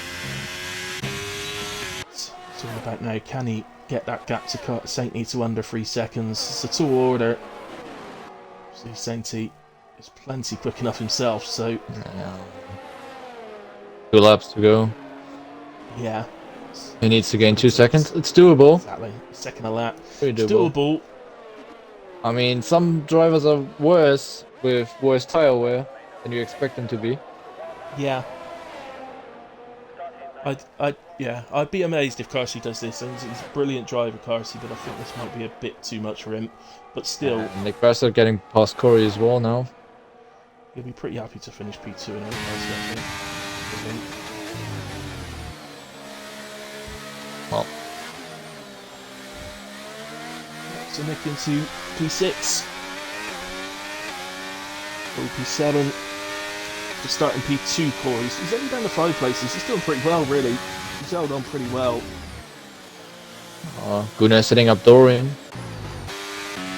It's all about now, can he get that gap to Sainty to under 3 seconds? It's a tall order. See, Sainty is plenty quick enough himself, so Yeah. 2 laps to go. yeah. He needs to gain 2 seconds. It's doable. Exactly. Second a lap. Pretty It's doable. doable. I mean, some drivers are worse with worse tire wear than you expect them to be. Yeah. I'd be amazed if Carsey does this. He's a brilliant driver, Carsey, but I think this might be a bit too much for him. But still, And Nick Vassar getting past Corey as well now. he'll be pretty happy to finish P2 in a race, I think. Well, So Nick into P6. Or P7. To start in P2, Corey. He's only down to 5 places. He's doing pretty well, really. He's held on pretty well. Gunnar setting up Dorian.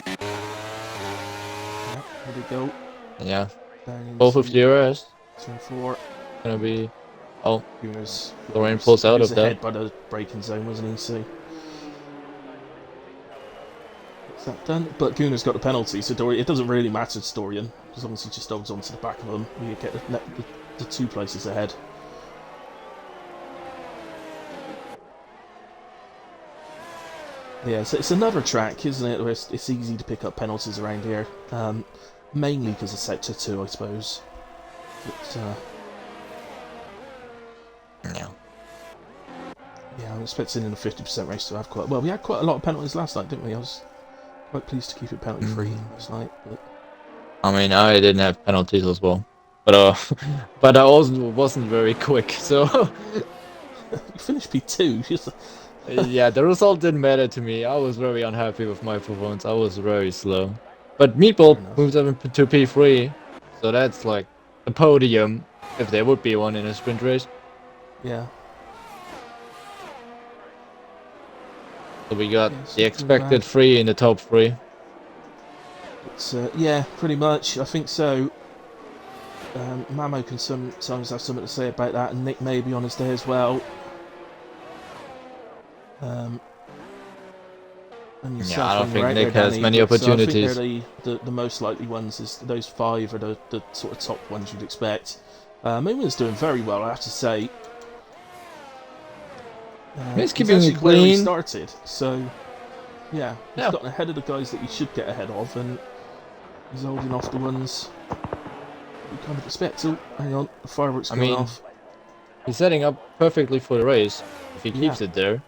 Yeah, here we go. Yeah, Down both with DRS. turn 4. Gonna be. Oh, Gunnar's Dorian pulls out of ahead that. by the braking zone, wasn't he? So that's that done. But Gunnar's got the penalty, so Dorian. It doesn't really matter to Dorian as long as he just holds on to the back of them. We get the 2 places ahead. Yeah, so it's another track, isn't it? Where it's easy to pick up penalties around here, mainly because of Sector 2, I suppose. But, Yeah. yeah, I'm expecting in a 50% race to have quite... Well, we had quite a lot of penalties last night, didn't we? I was quite pleased to keep it penalty-free last night. But I mean, I didn't have penalties as well, but but I also wasn't very quick. So you finished P2. Just... yeah, the result didn't matter to me. I was very unhappy with my performance. I was very slow. But Meatball moves up to P3, so that's like a podium if there would be one in a sprint race. Yeah. So we got Yes, the not expected bad. 3 in the top 3. It's, yeah, pretty much. I think so. Mamo can sometimes have something to say about that, and Nick may be on his day as well. And yourself Yeah, I don't when think you're out Nick there, has Danny, many but, opportunities. I think they're the most likely ones. Is those 5 are the sort of top ones you'd expect. Moomin's doing very well, I have to say. He's keeping actually it where he clean. started, so yeah, he's Yeah. gotten ahead of the guys that he should get ahead of, and he's holding off the ones you kind of expect. Oh, hang on, the fireworks going mean, off. He's setting up perfectly for the race if he keeps Yeah. it there.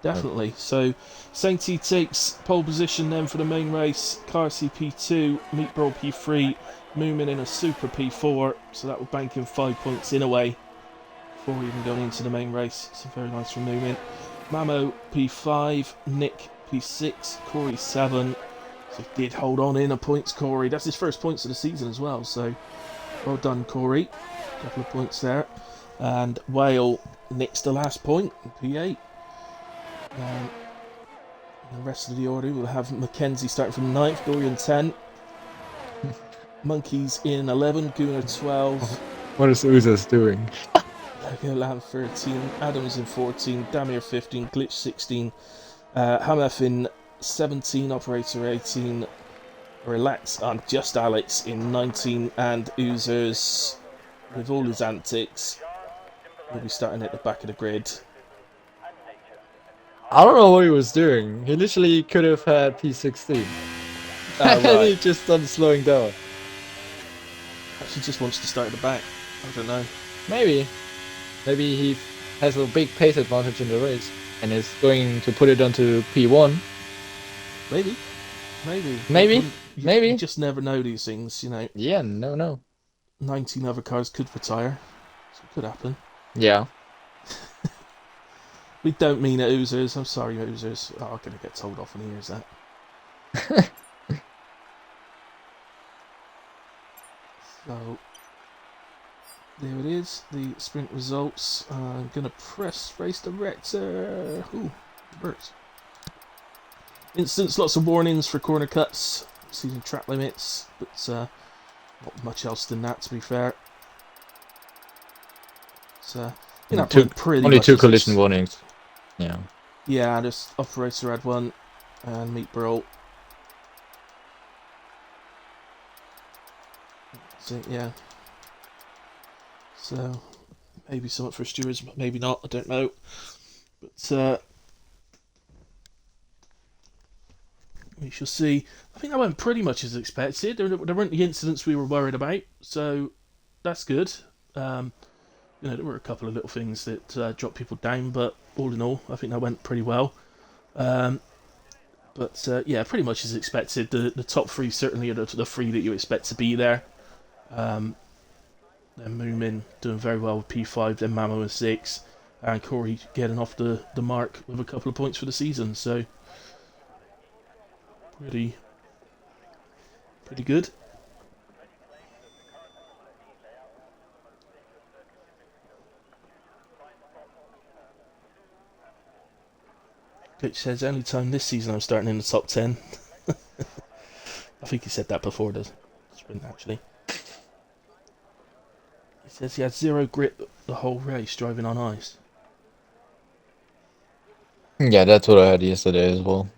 Definitely. So, Sainty takes pole position then for the main race. Carsey P2, Meatball P3, Moomin in a super P4. So that will bank him 5 points in a way before even going into the main race. So very nice from Moomin. Mamo P5, Nick P6, Corey 7. So did hold on in a points, Corey. That's his first points of the season as well, so well done, Corey. A couple of points there. And Whale nicks the last point, P8. The rest of the order, we'll have Mackenzie starting from 9th, Dorian 10th. Monkeys in 11, Gunnar 12. What is Uzas doing? Legoland 13, Adams in 14, Damir 15, Glitch 16, Hamef in 17, Operator 18, Relax and Just Alex in 19, and Oozers, with all his antics, will be starting at the back of the grid. I don't know what he was doing. He literally could have had P16. And he Right. just started slowing down. Actually just wants to start at the back. I don't know. Maybe. Maybe he has a big pace advantage in the race and is going to put it onto P1. Maybe. Maybe. Maybe. You just never know these things, you know. Yeah, no. 19 other cars could retire. So it could happen. Yeah. We don't mean it, Oozers. I'm sorry, Oozers. Oh, I'm going to get told off when he hears that. So, there it is. The sprint results. I'm going to press race director. Ooh, works. Instance, lots of warnings for corner cuts, season track limits, but not much else than that, to be fair. So, only two collision warnings. Yeah. Yeah, just Operator had one, and Meat Brawl. So, yeah. So, maybe something for stewards, maybe not, I don't know. But, we shall see. I think that went pretty much as expected. There weren't the incidents we were worried about, so that's good. There were a couple of little things that dropped people down, but all in all, I think that went pretty well. Yeah, pretty much as expected. The top three certainly are the three that you expect to be there. Then Moomin doing very well with P5, then Mamo with 6, and Corey getting off the mark with a couple of points for the season. So pretty good. Glitch says, only time this season I'm starting in the top 10. I think he said that before the sprint, actually. He says he had zero grip the whole race driving on ice. Yeah, that's what I had yesterday as well.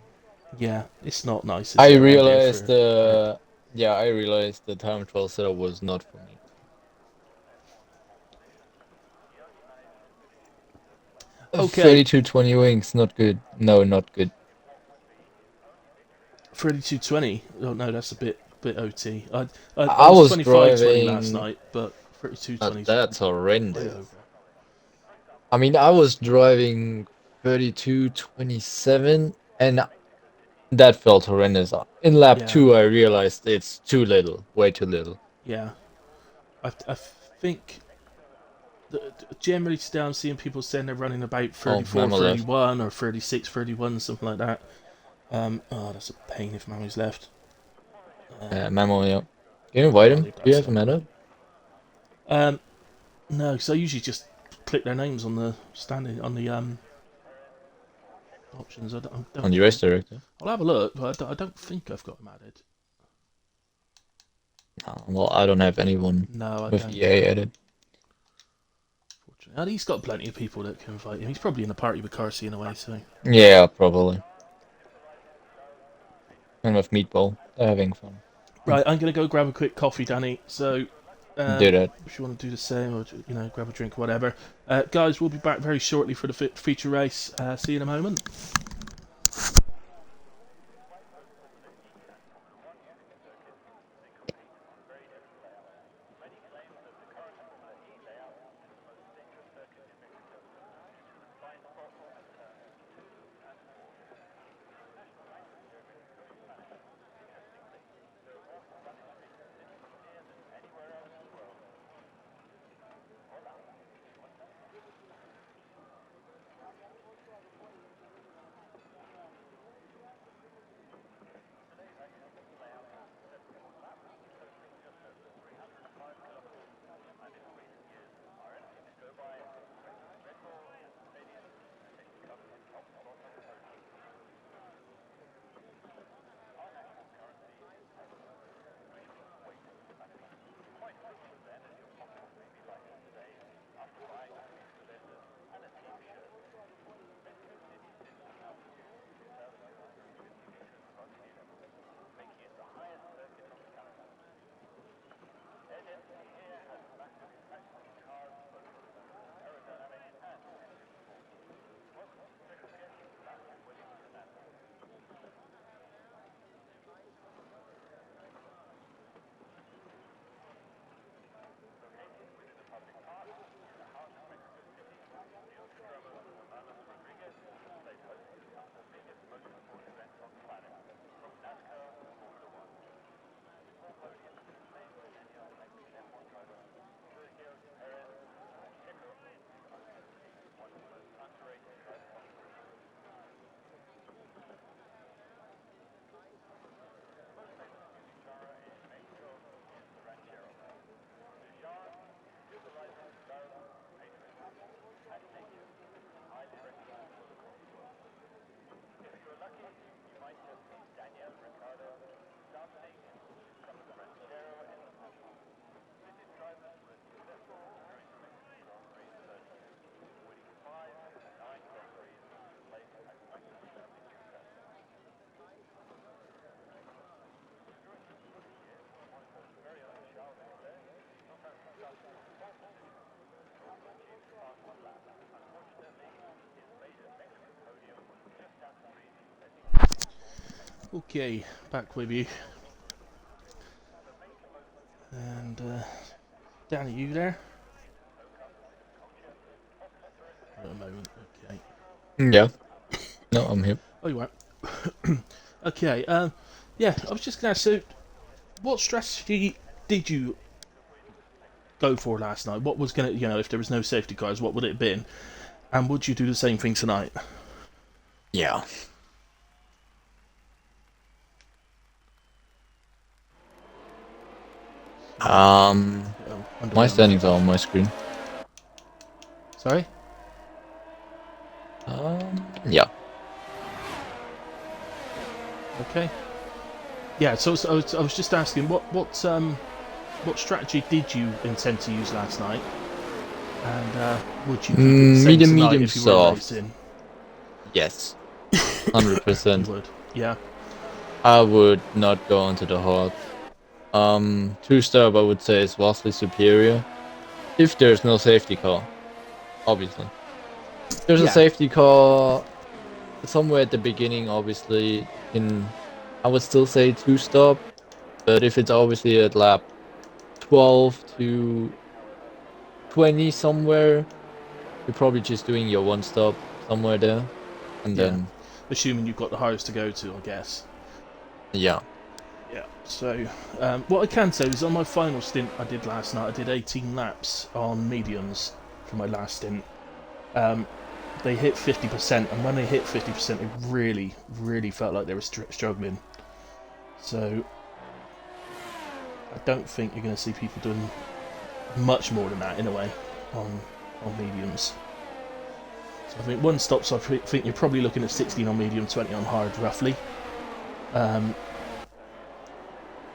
Yeah, it's not nice. I realized I realized the time trial setup was not for me. Okay. 3220 wings, not good. No, not good. 3220. Oh no, that's a bit OT. I was 2520 last driving. night, but 3220. That's Way horrendous. over. I mean, I was driving 3227, and that felt horrendous. In lap Yeah. 2, I realized it's too little, way too little. Yeah. I think generally today I'm seeing people saying they're running about 34, 31 or 36, 31, something like that. That's a pain if Mammy's left. Memo, yeah. Can you invite him? Do you have him added? No, because I usually just click their names on the options. I don't On the race director? I'll have a look, but I don't think I've got them added. Well, I don't have anyone with EA added. And he's got plenty of people that can invite him. He's probably in a party with Carsey in a way, so. Yeah, probably. And with Meatball, they're having fun. Right, I'm gonna go grab a quick coffee, Danny. So, do that. If you want to do the same, or grab a drink, or whatever. Guys, we'll be back very shortly for the feature race. See you in a moment. Okay, back with you. And Danny, you there? At the moment, okay. Yeah. No, I'm here. Oh, you are. Okay. Yeah, I was just gonna ask. So, what strategy did you go for last night? What was gonna, if there was no safety cars, what would it have been? And would you do the same thing tonight? Yeah. My standings are on my screen. Sorry. Yeah. Okay. Yeah. So I was just asking, what strategy did you intend to use last night? And would you keep it the same Medium, tonight medium, if you were soft. racing? Yes. You 100%. would. Yeah. I would not go into the hard. 2-star I would say is vastly superior. If there's no safety car, obviously. If there's a Yeah. safety car somewhere at the beginning, obviously, I would still say 2-star. But if it's obviously at lap 12 to 20 somewhere, you're probably just doing your 1-stop somewhere there. And Yeah. then, Assuming you've got the highest to go to, I guess. yeah. Yeah. So, what I can say is on my final stint I did last night, I did 18 laps on mediums for my last stint. They hit 50%, and when they hit 50%, it really, really felt like they were struggling. So, I don't think you're going to see people doing much more than that in a way on mediums. So I think 1-stops, I think you're probably looking at 16 on medium, 20 on hard, roughly.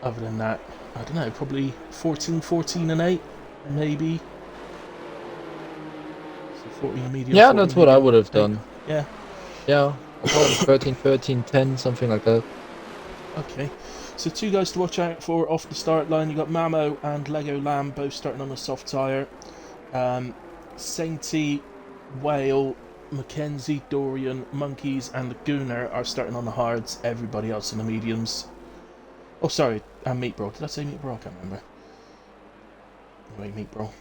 Other than that, I don't know, probably 14 and 8, maybe. So 14 medium. Yeah, 14 that's what I medium, would have 8. done. Yeah. Yeah, probably 13, 13, 10, something like that. Okay. So 2 guys to watch out for off the start line. You got Mamo and Lego Lamb both starting on a soft tyre. Sainty, Whale, Mackenzie, Dorian, Monkeys, and the Gooner are starting on the hards. Everybody else on the mediums. Oh, sorry, and Meat Bro. Did I say Meat Bro? I can't remember. Anyway, Meat Bro.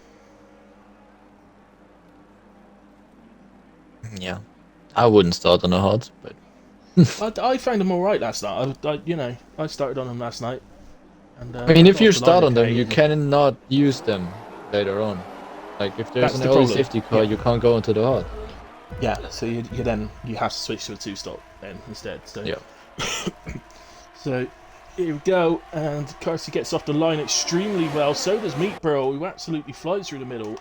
Yeah. I wouldn't start on the hard, but I found them all right last night. I started on them last night. And, I mean, if got you off the line start on them, okay, you and cannot use them later on. Like, if there's That's an the early problem. safety car, Yeah. you can't go into the hard. Yeah, so you have to switch to a 2-stop then instead. So Yeah. So here we go, and Carsey gets off the line extremely well. So does Meat Bro, who absolutely flies through the middle.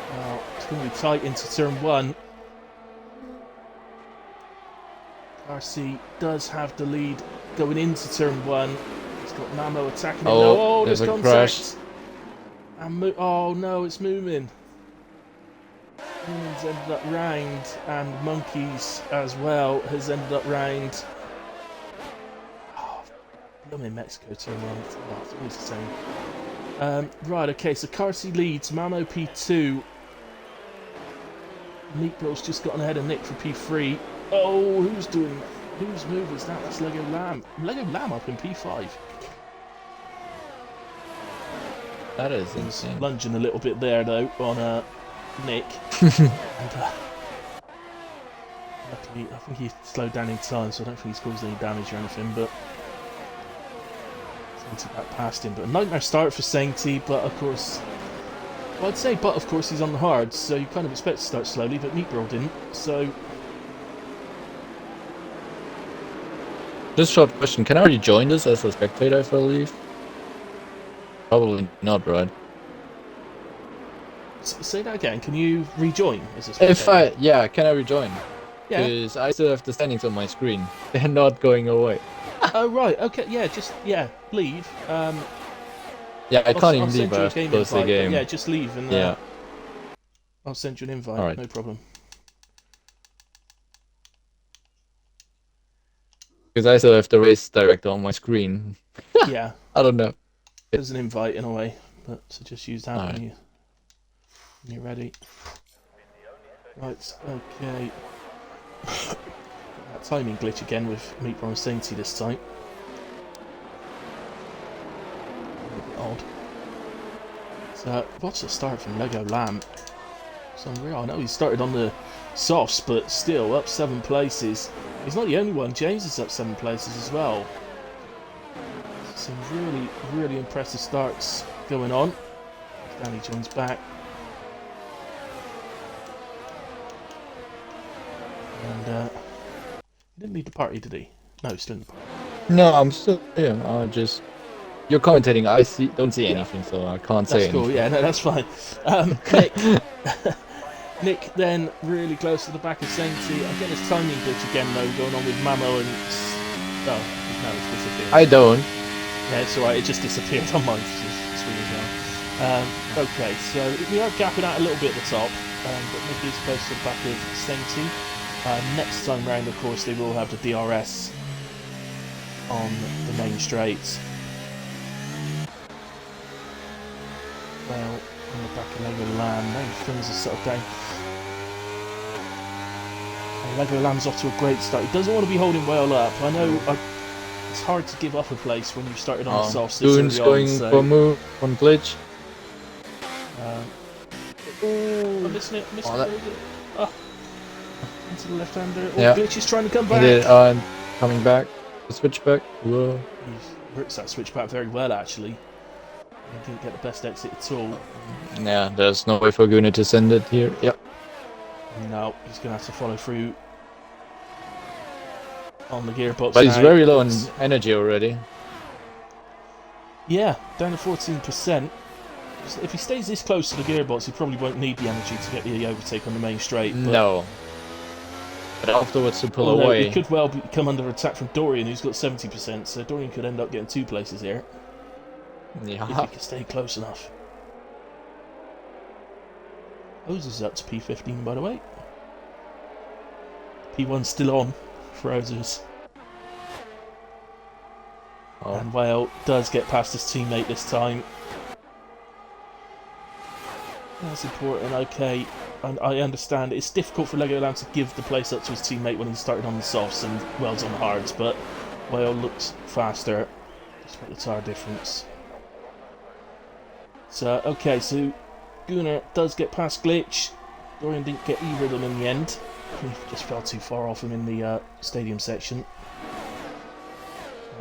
Well, it's going to be tight into turn 1. Carsey does have the lead going into turn 1. He's got Mamo attacking him. Oh, There's there's a contact. crash. And oh no, it's Moomin. Moomin's ended up round, and Monkeys as well has ended up round. Oh, I'm in Mexico turn 1. Oh, it's always the same. Right, okay, so Carsey leads, Mamo P2. Meatball's just gotten ahead of Nick for P3. Oh, whose move is that? That's Lego Lamb. Lego Lamb up in P5. That is He's insane. lunging a little bit there though on Nick. And, luckily, I think he slowed down in time, so I don't think he's caused any damage or anything. But Sainty back past him. But a nightmare start for Sainty, but of course. Well, I'd say, but of course he's on the hards, so you kind of expect to start slowly, but Meatball didn't. So Just short question, can I rejoin this as a spectator if I leave? Probably not, right? say that again. Can you rejoin as a spectator? Can I rejoin? Yeah. Because I still have the standings on my screen. They're not going away. Oh right. Okay. Yeah. Just leave. Yeah, I can't even I'll leave, send but I you a have to game close the invite, but game. yeah, just leave and Yeah. I'll send you an invite. Alright. No problem. Because I still have the race director on my screen. Yeah. I don't know. There's an invite in a way, but so just use that Alright. when you're ready. Right. Okay. That timing glitch again with Meat Bro and Sainty this time. A bit odd. So, what's the start from Lego Lamb? It's unreal. I know he started on the softs, but still up 7 places. He's not the only one. James is up 7 places as well. Some really, really impressive starts going on. Danny joins back. And he didn't leave the party, did he? No, he's still in the party. No, I'm still here. I just you're commentating. I don't see anything, so I can't say That's cool. anything. Yeah, no, that's fine. Nick, Nick, then really close to the back of Sainty. Again, his timing glitch again though, going on with Mamo and no, it's disappeared. I don't. Yeah, it's alright. It just disappeared on mine. It's weird as well. Okay, so we are gapping out a little bit at the top, but Nick is close to the back of Sainty. Next time round, of course, they will have the DRS on the main straight. Well, on the back of Lego Lamb, now things are settled down. And Lego Lamb's off to a great start. He doesn't want to be holding well up. I know it's hard to give up a place when you've started on the softs. Doon's going for a move on glitch. I'm missing it. Into the left-hander. Yeah. Glitch is trying to come back. He did, coming back. The switchback. Whoa. He works that switchback very well, actually. He didn't get the best exit at all. Yeah, there's no way for Gunnar to send it here. Yep. No, he's going to have to follow through on the gearbox. But he's now. very low on energy already. Yeah, down to 14%. If he stays this close to the gearbox, he probably won't need the energy to get the overtake on the main straight. But No. But afterwards to pull although away. he could well come under attack from Dorian, who's got 70%, so Dorian could end up getting 2 places here. If he Yeah. can stay close enough. Oz is up to P15, by the way. P1's still on for Ozers. Oh. And Whale does get past his teammate this time. That's important, okay. And I understand it's difficult for Lego Lamb to give the place up to his teammate when he started on the softs and Wells on the hards, but Whale looks faster despite the tire difference. So, okay, so Gunnar does get past Glitch. Dorian didn't get either of them in the end. He just fell too far off him in the stadium section.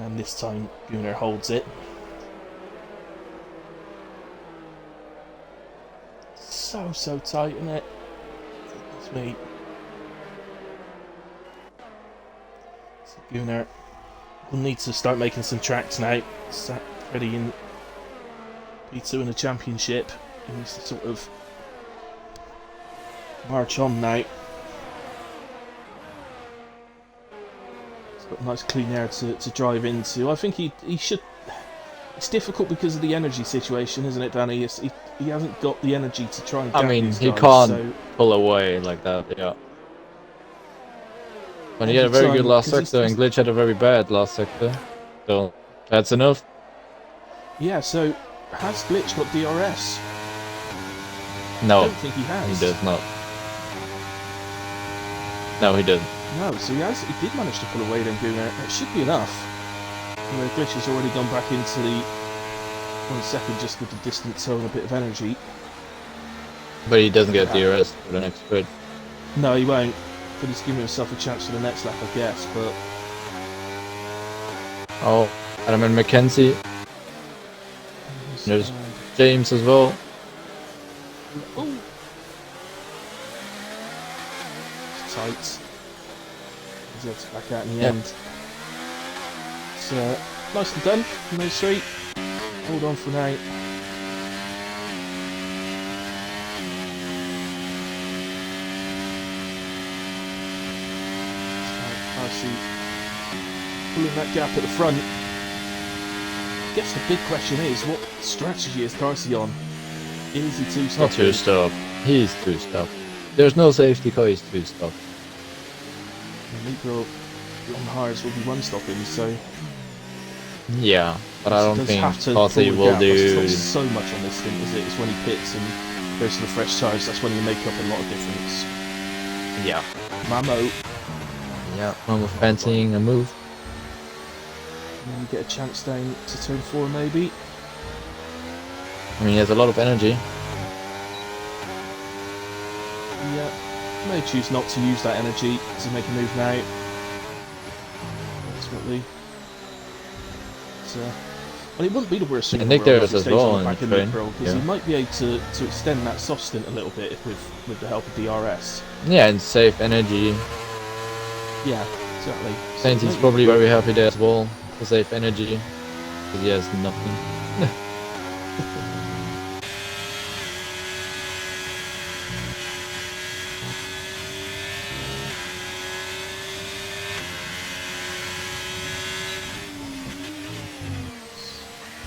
And this time Gunnar holds it. So tight, isn't it? It's me. So Gunnar will need to start making some tracks now. Sat ready in P2 in the championship. He needs to sort of march on now. He's got a nice clean air to drive into. I think he should. It's difficult because of the energy situation, isn't it, Danny? He hasn't got the energy to try and gap these he guys, can't so pull away like that, yeah. But he had a very good last sector, and Glitch had a very bad last sector. So, that's enough. Yeah, so has Glitch got DRS? I No, don't think he has. he does not. No, he doesn't. No, so he did manage to pull away then, Gunnar. It should be enough. Glitch has already gone back into the 1 second just with the distance so and a bit of energy. But he doesn't get DRS for the next grid. No, he won't. But he's giving himself a chance for the next lap, I guess. But Oh, Adam and Mackenzie. There's James as well. Ooh. It's tight. He's able to back out in the end. It's nicely done from those 3. Hold on for now. Pulling that gap at the front. I guess the big question is, what strategy is Darcy on? Is he two-stop? Not two-stop. He's two-stop. There's no safety car, he's two-stop. Negro on hards will be one-stopping, so Yeah, but I don't does think have to Darcy pull the will gap. do... That's not so much on this stint, is it? It's when he pits and goes to the fresh tyres, that's when you make up a lot of difference. Yeah. Mamo Yeah, I'm fancying a move. And then you get a chance down to turn 4 maybe. I mean, he has a lot of energy. Yeah. May choose not to use that energy to make a move now. Ultimately. Well, it wouldn't be the worst thing in the Nick world there if he as stays well on the in back the of train. Mid-Pro, because Yeah. he might be able to extend that soft stint a little bit with the help of DRS. Yeah, and save energy. Yeah, exactly. And he's probably very happy there as well to save energy. Because he has nothing.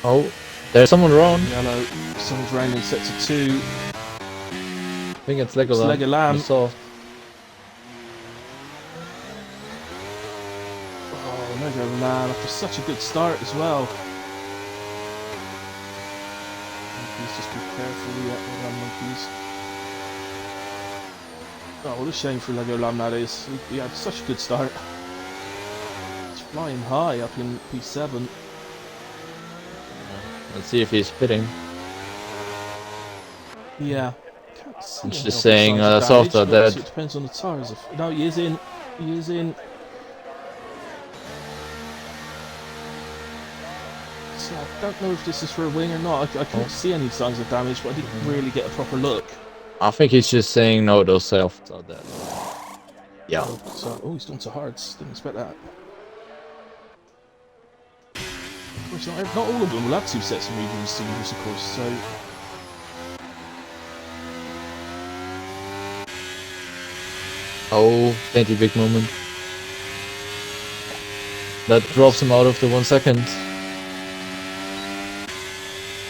Oh, there's someone around. Yellow, someone's round in sets of 2. I think it's Lego It's Lamb. Lego Lamb. Soft. Oh, Lego Lamb after such a good start as well. Monkeys, just be careful, yeah, well done, monkeys. Oh, what a shame for Lego Lamb that is. He had such a good start. He's flying high up in P7. Let's see if he's fitting. Yeah. Can't see It's any just obvious saying, signs of soft damage, are but dead. it depends on the tyres. No, he is in. He is in. So I don't know if this is for a wing or not. I couldn't see any signs of damage, but I didn't really get a proper look. I think he's just saying, no, those softs are dead. Yeah. Oh, he's done to hards. Didn't expect that. Of course, not all of them will have 2 sets of mediums to use, of course, so... Oh, dainty big moment. That drops him out of the 1 second.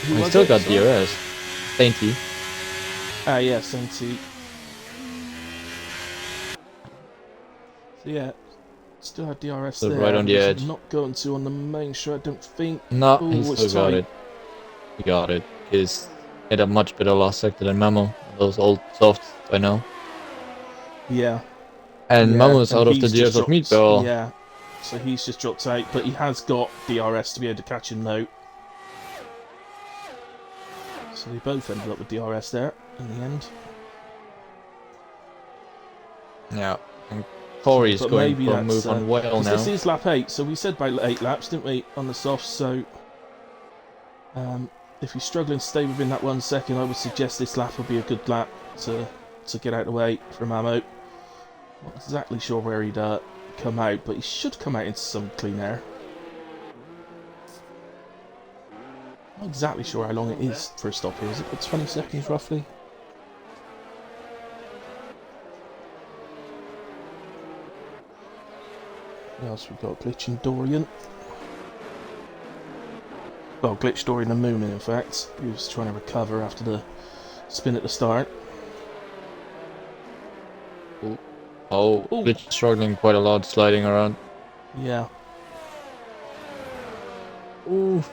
He still got DRS. Dainty. Ah, yeah, Sainty. So, yeah, still had DRS Still there. right on the He's edge. Not going to on the main straight, I don't think. No, Ooh, he it's still got tight. it. He got it. He's had a much better last sector than Mamo. Those old softs by now. Yeah. And yeah, Mamo's and out of the he's just DRS of dropped- Meatball. Yeah, so he's just dropped out, but he has got DRS to be able to catch him though. So they both ended up with DRS there in the end. Yeah. And Corey's But going maybe for a that's, move on well 'cause now. this is lap 8, so we said about 8 laps, didn't we, on the softs, so... if you're struggling to stay within that 1 second, I would suggest this lap will be a good lap to get out of the way from Ammo. Not exactly sure where he'd come out, but he should come out into some clean air. Not exactly sure how long it is for a stop here. Is it about 20 seconds roughly? What else we got? Glitching Dorian. Well, Glitch Dorian and Moomin, in fact. He was trying to recover after the spin at the start. Oh, Ooh. Glitch struggling quite a lot, sliding around. Yeah. Ooh.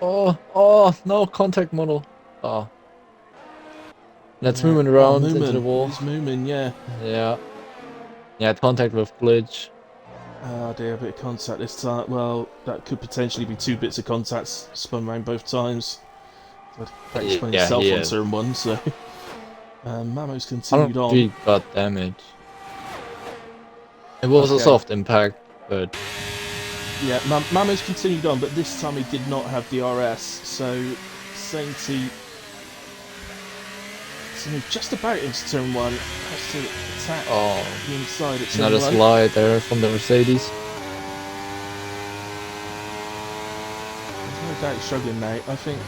Oh, no contact model. Oh. That's moving around into the wall. He's Moomin, yeah. Yeah. Yeah, contact with Glitch. Oh dear, a bit of contact this time. Well, that could potentially be 2 bits of contact spun around both times. That was spun himself on turn 1, so... Mamo's I continued don't on. think he got damage. It was a Okay. soft impact, but... Yeah, Mamo's continued on, but this time he did not have DRS, so Sainty... So just about into turn 1, has to attack the inside at turn Another 1. slide there from the Mercedes. There's no doubt he's struggling now, I think.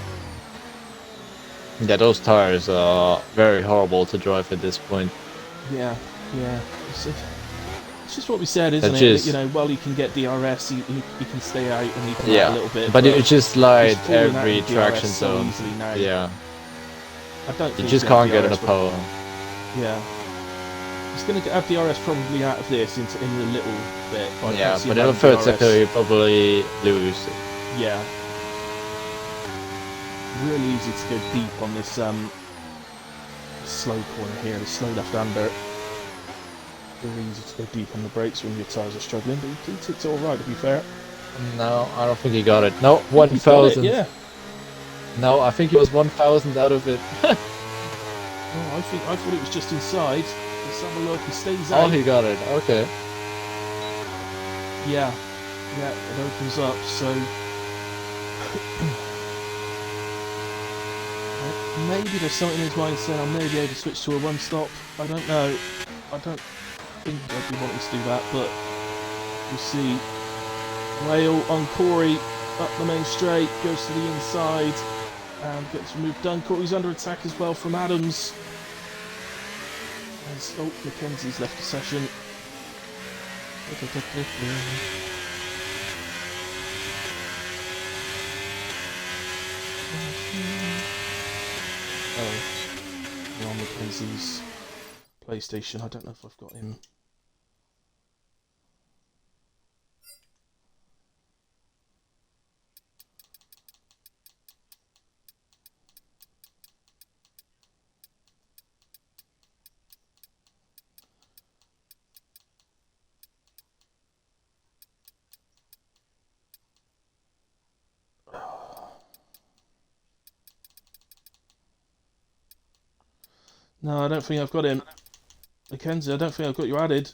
Yeah, those tires are very horrible to drive at this point. Yeah. It's just what we said, isn't That's it? just- You know, while you can get DRS, you can stay out and you can out a little bit. but you just slide he's falling out every of DRS traction so zone. easily now. Yeah, I don't you think just he's gonna can't get have enough DRS, power. Yeah. He's going to have DRS probably out of this in a little bit. But I Yeah, can't see but him in the having third DRS. sector you probably lose. Yeah. Really easy to go deep on this slow corner here, the slow left-hander. Very easy to go deep on the brakes when your tyres are struggling, but he ticked it alright, to be fair. No, I don't think he got it. No, He's got it, 1,000. yeah. No, I think he was 1,000 out of it. Oh, I thought it was just inside. Let's have a look. He stays Oh, out. he got it. Okay. Yeah, it opens up. So maybe there's something in his mind saying I may be able to switch to a one stop. I don't know. I don't think I'd be wanting to do that, but we'll see. Whale on Corey up the main straight, goes to the inside and gets removed. Done. Corey's under attack as well from Adams. As, oh, Mackenzie's left the session. Oh, we're on Mackenzie's PlayStation. I don't know if I've got him. No, I don't think I've got him. Mackenzie, I don't think I've got you added.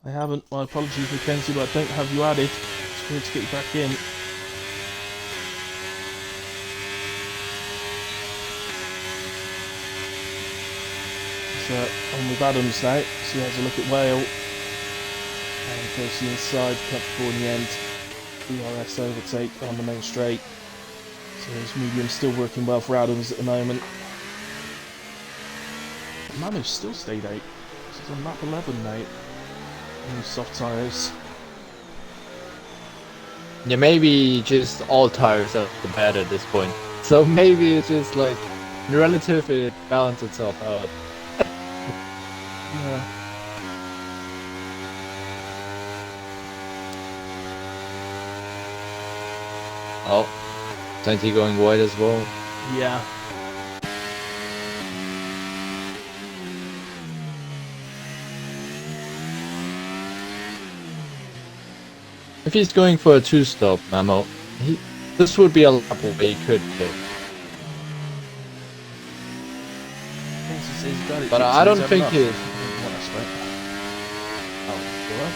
I haven't. My apologies, Mackenzie, but I don't have you added. Just wanted to get you back in. So, on with Adams now. So he has a look at Whale. And goes to the inside, comfortable in the end. DRS overtake on the main straight. So his medium's still working well for Adams at the moment. Mano's still stayed out. This is on lap 11 now. New soft tyres. Yeah, maybe just all tires are bad at this point. So maybe it's just like relative it balances itself out. Yeah. Oh, 20 going wide as well. Yeah. If he's going for a two-stop, Mamo, this would be a lap where he could pick. But I don't think he... Oh, sure.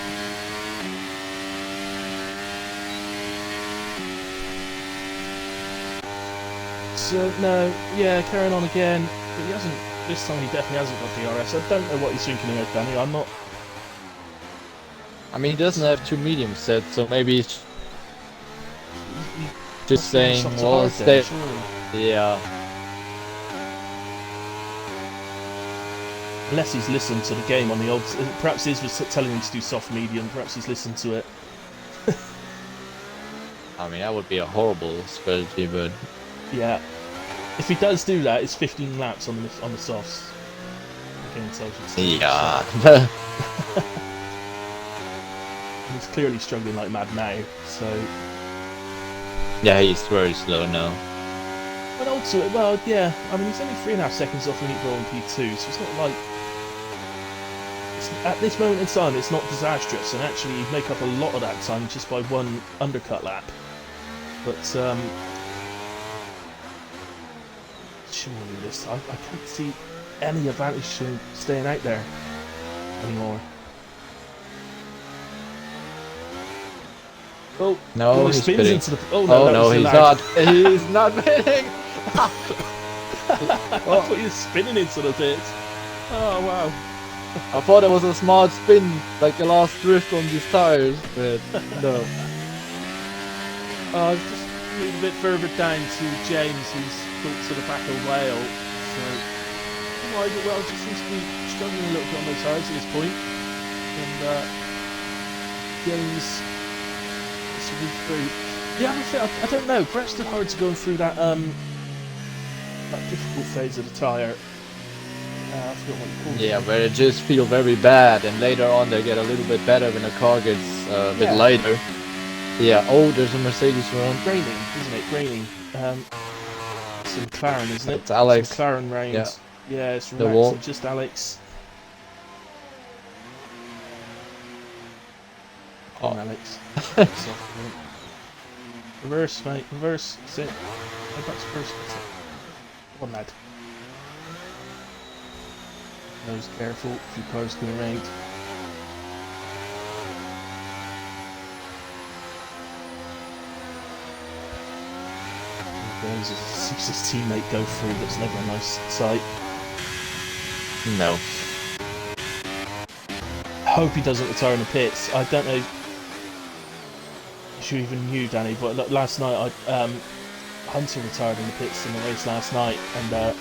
So, no, yeah, carrying on again. But he hasn't, this time he definitely hasn't got DRS. I don't know what he's thinking of, Danny. I'm not... I mean, he doesn't have two medium sets, so maybe he's just saying, well, stay... Yeah. Unless he's listened to the game on the old... Perhaps his was telling him to do soft medium. Perhaps he's listened to it. I mean, that would be a horrible strategy, but... Yeah. If he does do that, it's 15 laps on the softs. Yeah. He's clearly struggling like mad now, so... Yeah, he's very slow now. But also, well, yeah, I mean, he's only 3.5 seconds off Meatball in P2, so it's not like... at this moment in time, it's not disastrous, and actually he'd make up a lot of that time just by one undercut lap. But, surely this, I can't see any advantage to him staying out there anymore. Oh, no, he's spins spinning. into the... Oh no, he's not. He's not spinning. I thought he was spinning into the pit. Oh wow. I thought it was a smart spin, like the last drift on these tires, but no. Just moved a bit further down to James, who's got to the back of Whale. So, well, just seems to be struggling a little bit on those tires at this point. And James is through. Yeah, I don't know. Perhaps it's hard to go through that that difficult phase of the tyre. I forgot what you called it. Yeah, where they just feel very bad, and later on they get a little bit better when the car gets a bit Yeah. lighter. Yeah. Oh, there's a Mercedes around. Graining, isn't it? Graining. It's in McLaren, isn't it? It's Alex. It's McLaren round. Yeah. Yeah, it's The Max wall. and just Alex. Come on, Alex. Reverse, mate. Reverse. Sit. Head back to first. Come on, lad. Nose careful. A few cars going around. Sees his teammate go through. That's never a nice sight. No. I hope he doesn't retire in the pits. I don't know if you even knew, Danny, but last night Hunter retired in the pits in the race last night, and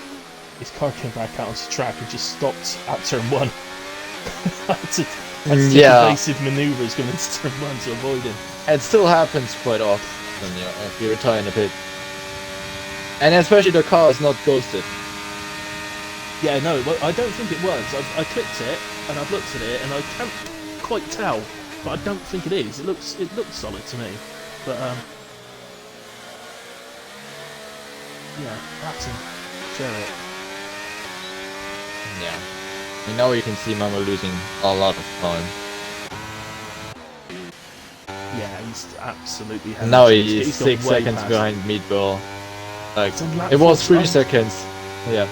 his car came back out onto the track and just stopped at turn 1. I had to take evasive manoeuvres going into turn 1 to avoid him. It still happens quite often, yeah, if you retire in the pit. And especially the car is not ghosted. Yeah, no, I don't think it was. I clicked it and I've looked at it and I can't quite tell, but I don't think it is. It looks solid to me, but yeah, that's a Jarrett. Yeah. And now you can see Mama losing a lot of time. Yeah, he's absolutely. And now he's he's gone 6 way seconds past. behind Meatball. Like, It's on lap it was 4. 3 seconds. Yeah.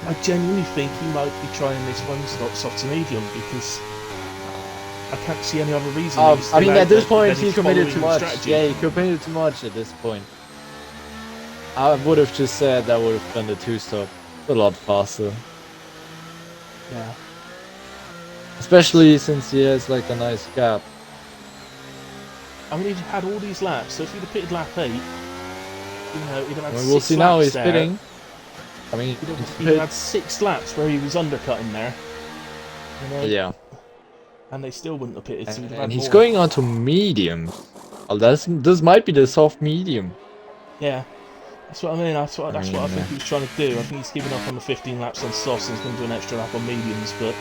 I genuinely think he might be trying this one soft to medium because I can't see any other reason. I mean, at this point, he's he committed too following much. strategy. Yeah, he committed too much at this point. I would have just said that would have done the 2-stop a lot faster. Yeah. Especially since he has like a nice gap. I mean, he'd had all these laps, so if he'd have pitted lap 8, you know, he'd have had Well, 6 we'll see now laps he's there. pitting. I mean, He'd have had 6 laps where he was undercutting there. You know, yeah. and they still wouldn't have pitted, so he'd have had And he's more. going on to medium. Well, this might be the soft medium. Yeah. That's what I mean. That's what I think he was trying to do. I think he's given up on the 15 laps on softs and he's going to do an extra lap on mediums. But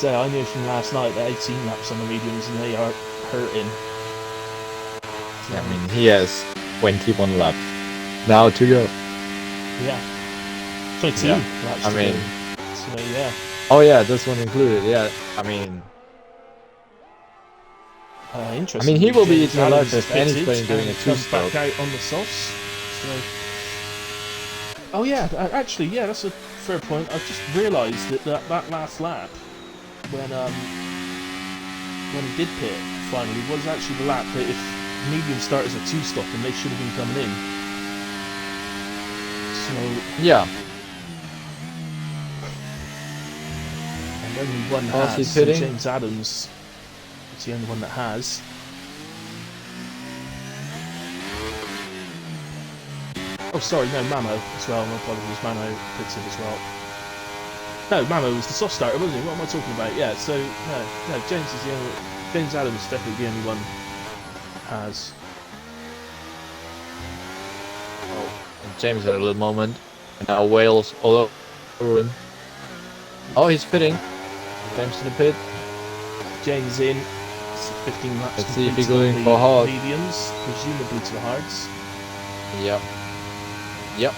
I knew from last night that 18 laps on the mediums and they are hurting. So, I mean, he has 21 laps now to go. yeah, 22 Yeah. laps. I to mean, go. So yeah. oh yeah, this one included. Yeah, I mean, Interesting. he will be James eating a lot Adams if is anybody pitted doing a and comes back 2-stop. out on the softs. So. Oh yeah, actually, yeah, that's a fair point. I've just realised that last lap, when he did pit finally, was actually the lap that if medium starters are 2-stop and they should have been coming in. So Yeah. and only one Oh, has. he's So pitting. James Adams is the only one that has. Oh, sorry, no, Mamo as well. My apologies, Mamo pitted as well. No, Mamo was the soft starter, wasn't he? What am I talking about? Yeah, so no, James is the only. James Adams is definitely the only one that has. Oh, and James had a little moment. And now Wales all over him. Oh, he's pitting. James to the pit. James in. 15 laps. Let's see if he's completed going on for the hard. mediums, presumably to the hards. Yep. Yep.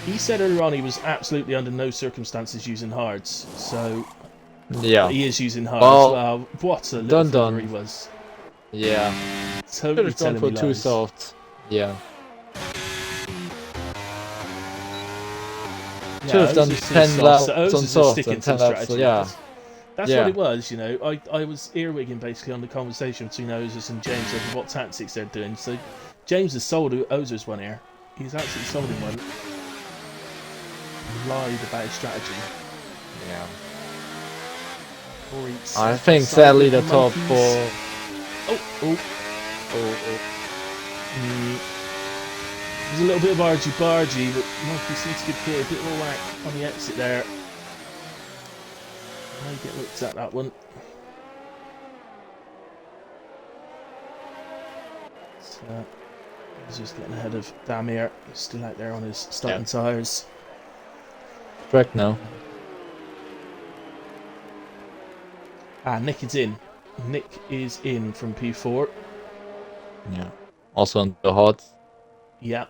He said earlier on he was absolutely under no circumstances using hards, so Yeah. he is using hards. Well, Wow, what a little done. figure he was. Yeah. Should Totally have gone telling for me 2 lies. soft. Yeah. Yeah, Should have done Ozus is 10 soft, laps so on Ozus is soft sticking and to 10 the laps. strategy. Yeah. That's Yeah. what it was, you know. I was earwigging basically on the conversation between Ozus and James over what tactics they're doing. So James has sold Ozus one here. He's absolutely sold him one. He lied about his strategy. Yeah. Or he I sat think beside sadly the the top monkeys. 4. Oh. There's a little bit of argy-bargy, but Monkey seems to give Peter a bit more whack on the exit there. I get looked at that one. So, he's just getting ahead of Damir, who's still out there on his starting tyres. track now. Nick is in. Nick is in from P4. Yeah. Also on the hot. Yeah.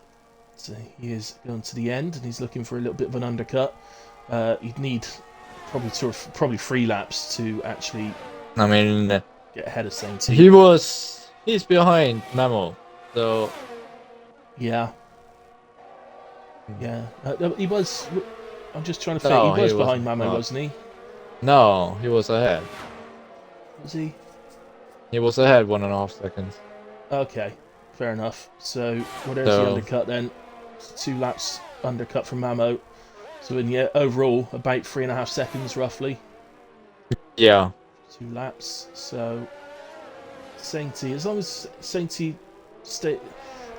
So he is going to the end, and he's looking for a little bit of an undercut. You'd need probably 3 laps to actually I mean, get ahead of Sainty. he's behind Memo, so Yeah. Yeah. He was. I'm just trying to think. No, he was he behind wasn't. Mamo, No. wasn't he? no, he was ahead. Was he? He was ahead 1.5 seconds. Okay. Fair enough. So, well, there's the So- undercut then. 2 laps undercut from Mamo. So, in the overall, about 3.5 seconds roughly. Yeah. 2 laps. So, Sainty, as long as Sainty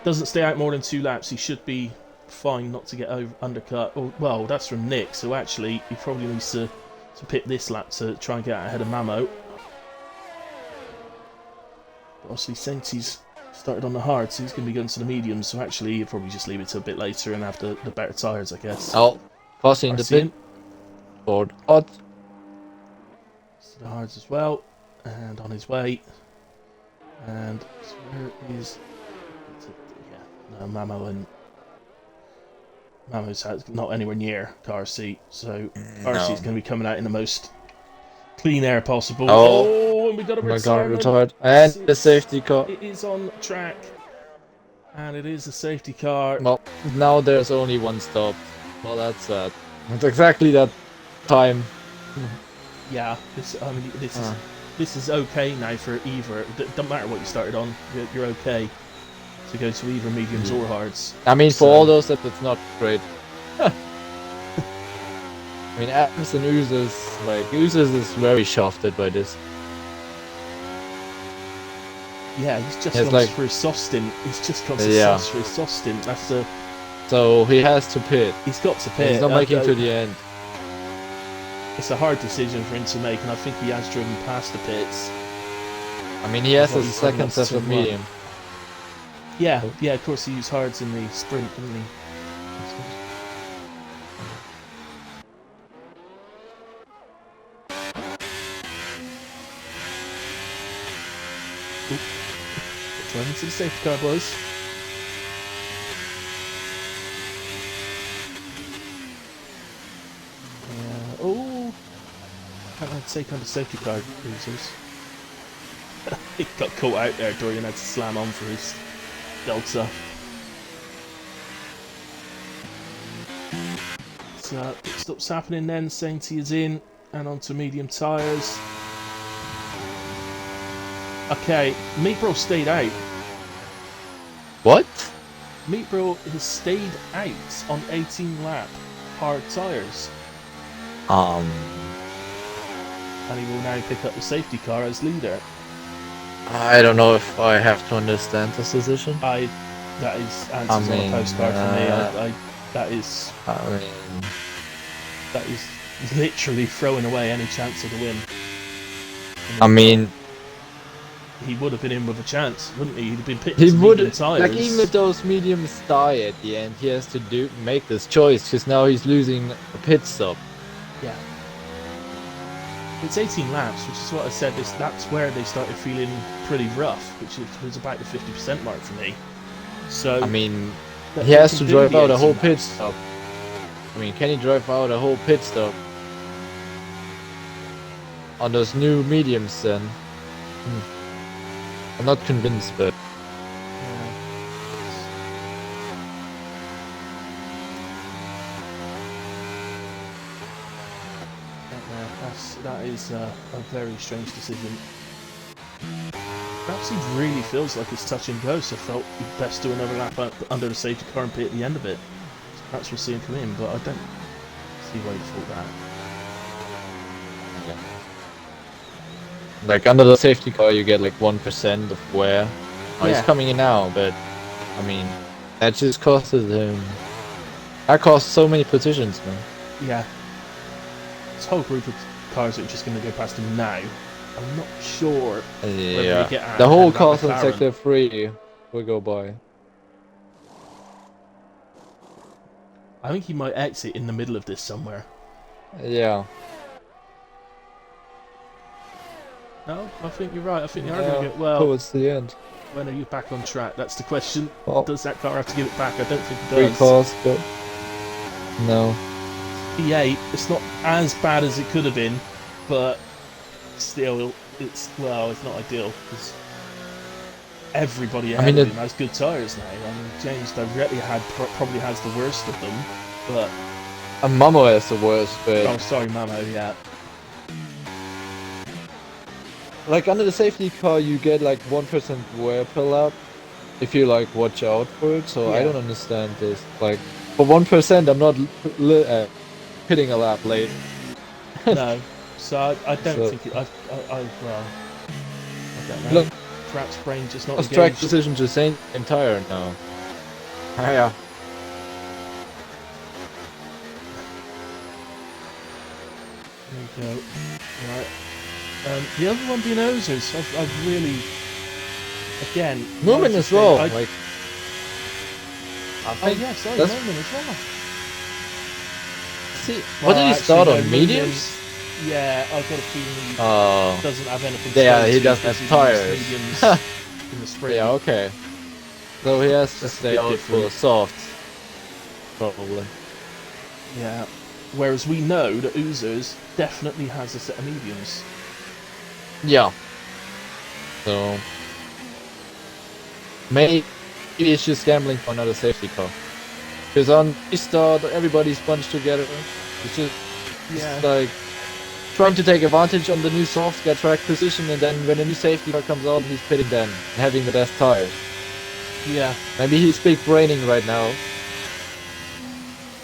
doesn't stay out more than 2 laps, he should be fine not to get undercut. Well, that's from Nick, so actually he probably needs to pit this lap to try and get out ahead of Mamo. But obviously, Sainty's started on the hard, so he's going to be going to the mediums, so actually he'll probably just leave it to a bit later and have the better tyres, I guess. Oh, passing the RC pit in. for hot. To the hards as well, and on his way. And so where is... Yeah, no, Mamo's not anywhere near car seat, so car seat's going to be coming out in the most clean air possible. Oh. And we got a Oh my god, retirement. retired. And the safety car. It is on track, and it is a safety car. Well, now there's only 1 stop. Well, that's sad. It's exactly that time. Yeah, this is okay now for either. It doesn't matter what you started on, you're okay to go to either mediums or hards. I mean, for So- all those that it's not great. I mean, Adams and Oozes is very shafted by this. Yeah, he's just It's gone like- for his soft stint. He's just gone to Yeah. for his soft stint. So he has to pit. He's got to pit. He's not making to the end. It's a hard decision for him to make, and I think he has driven past the pits. I mean, he has Well, a he's coming second up to set of 2-1. medium. Yeah, of course he used hards in the sprint, didn't he? Driving into the safety car, boys. Can't take on the safety car users. He got caught out there, Dorian had to slam on for his Delta. So, pit stop's happening then, Sainty is in, and onto medium tyres. Okay, Meatbro stayed out. What? Meatbro has stayed out on 18 lap hard tyres, and he will now pick up the safety car as leader. I don't know if I have to understand this decision. That is answers on a postcard for me. That is literally throwing away any chance of the win. I mean, he would have been in with a chance, wouldn't he? He'd have been pitting he to would medium tyres. like even if those mediums die at the end, he has to make this choice because now he's losing a pit stop. Yeah. It's 18 laps, which is what I said. That's where they started feeling pretty rough, which was about the 50% mark for me. So I mean, they he has can to do drive the out a 18 whole pit laps. stop. I mean, can he drive out a whole pit stop on those new mediums then? I'm not convinced, but That is a very strange decision. Perhaps he really feels like it's touch and go, so felt he'd best do another lap under the safety car and pit at the end of it. So perhaps we'll see him come in, but I don't see why he thought that. like under the safety car, you get like 1% of wear. Oh, Yeah. he's coming in now, but I mean, that just costed him. That cost so many positions, man. Yeah. This whole group of cars that are just going to go past him now, I'm not sure. Yeah, they get out the whole and cost in McLaren. sector 3 will go by. I think he might exit in the middle of this somewhere. Yeah. No, I think you're right. I think they are Yeah, going to get well. towards the end. When are you back on track? That's the question. Oh, Does that car have to give it back? I don't think it three does. cars go. No. P8. It's not as bad as it could have been, but still, it's not ideal because everybody ahead of him has good tyres now. I mean, James directly probably has the worst of them, but Mamo has the worst, but oh, sorry, Mamo. Yeah. like under the safety car, you get like 1% wear per lap if you like watch out for it. So I Yeah. don't understand this. Like for 1%, I'm not hitting a lap late. No, so I don't So- think it. I don't know. Look, Perhaps brain just not a track engaged. decision to same tire now. Yeah. There you go. Right. The other one being Ozers. I've really, again, Moomin I as well. think Like, I oh think yeah, sorry, that's- Moomin as well. see, Well, what did he actually, start no, on? Moomin- Mediums? Yeah, I've got a feeling he Oh. doesn't have anything. Yeah, he to doesn't because have he used tires. mediums in the spring. Yeah, okay. So he has to That's a stay bit out different. for soft. Probably. Yeah. Whereas we know that Oozers definitely has a set of mediums. Yeah. So maybe it's just gambling for another safety car. Because on restart, everybody's bunched together. It's just like trying to take advantage on the new soft, get track position, and then when a new safety car comes out, he's pitting then, having the best tires. Yeah. Maybe he's big braining right now.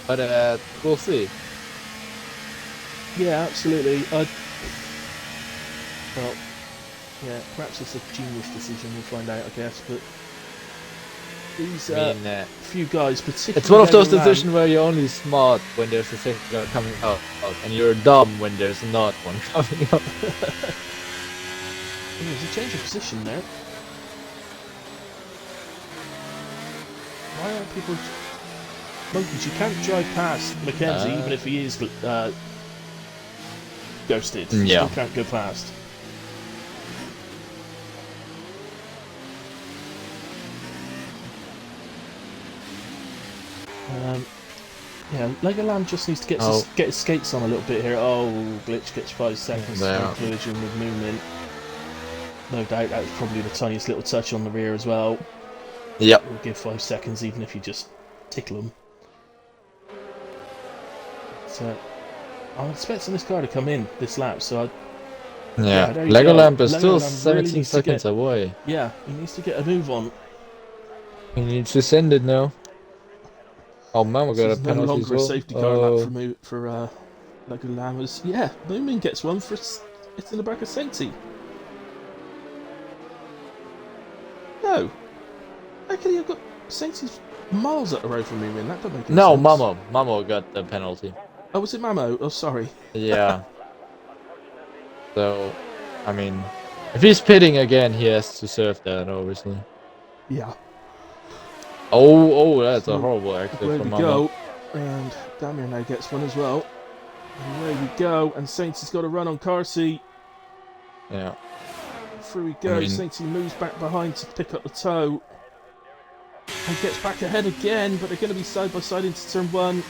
But we'll see. Yeah, absolutely. Well, yeah, perhaps it's a genius decision. We'll find out, I guess. But these few guys, particularly, it's one of those Legoland- decisions where you're only smart when there's a safety car coming out, and you're dumb when there's not one coming out. There's a change of position there. Why aren't people? Monkeys, you can't drive past Mackenzie even if he is ghosted. You Yeah. still can't go past. Yeah, Legoland just needs to get his skates on a little bit here. Oh, Glitch gets 5 seconds Yeah. for collision with movement. No doubt that was probably the tiniest little touch on the rear as well. Yep. We'll give 5 seconds even if you just tickle them. So, I'm expecting this car to come in this lap, so Yeah, there you Legoland go. is still Legoland really 17 needs to seconds get- away. yeah, he needs to get a move on. He needs to send it now. Oh, man, we got a This is no penalty longer as a well. safety car lap for Legoland. Yeah, Moomin gets one for it's in the back of Sainty. No, how could he have got Sainty's miles up the road from Moomin? That doesn't make any No, sense. Mamo got the penalty. Oh, was it Mamo? Oh, sorry. Yeah. So, I mean, if he's pitting again, he has to serve that, obviously. Yeah. Oh, that's a So, horrible exit Away from we Mamo. go, and Damir now gets one as well. And away we go, and Saints has got a run on Carsey. Yeah. Through we go, I mean- Sainty moves back behind to pick up the toe. And gets back ahead again, but they're going to be side by side into turn 1.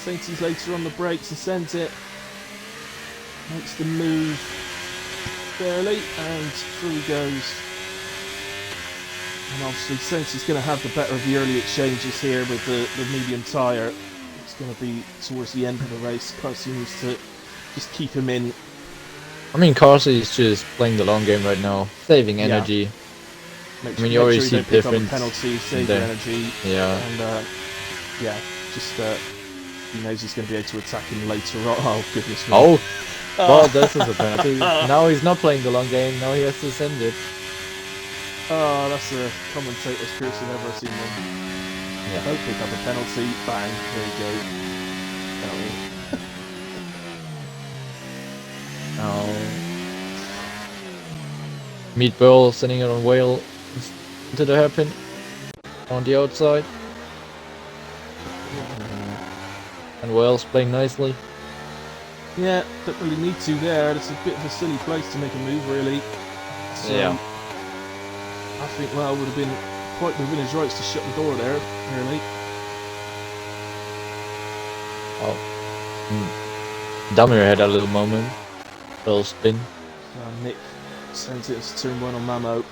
Sainty's later on the brakes and sends it. Makes the move barely, and through he goes. And obviously Sainty's going to have the better of the early exchanges here with the medium tyre. It's going to be towards the end of the race. Carsey needs to just keep him in. I mean, Carsey is just playing the long game right now, saving Yeah. energy. Make I mean, make you already sure see don't pick up a difference penalty, save there. your energy. Yeah. And yeah, just he knows he's going to be able to attack him later on. Oh goodness me! Oh, well, this is a penalty. Now he's not playing the long game. Now he has to send it. Oh, that's a commentator's curse I've never seen one. Yeah. Don't pick up a penalty. Bang! There you go. Penalty. Oh. Meat Burl sending it on Whale into the hairpin on the outside. And Whale's playing nicely. Yeah, don't really need to there. It's a bit of a silly place to make a move, really. So, Yeah. I think Wow would have been quite within his rights to shut the door there, really. Oh. Dummy had a little moment. Little spin. Nick sends it as turn 1 on Mamo.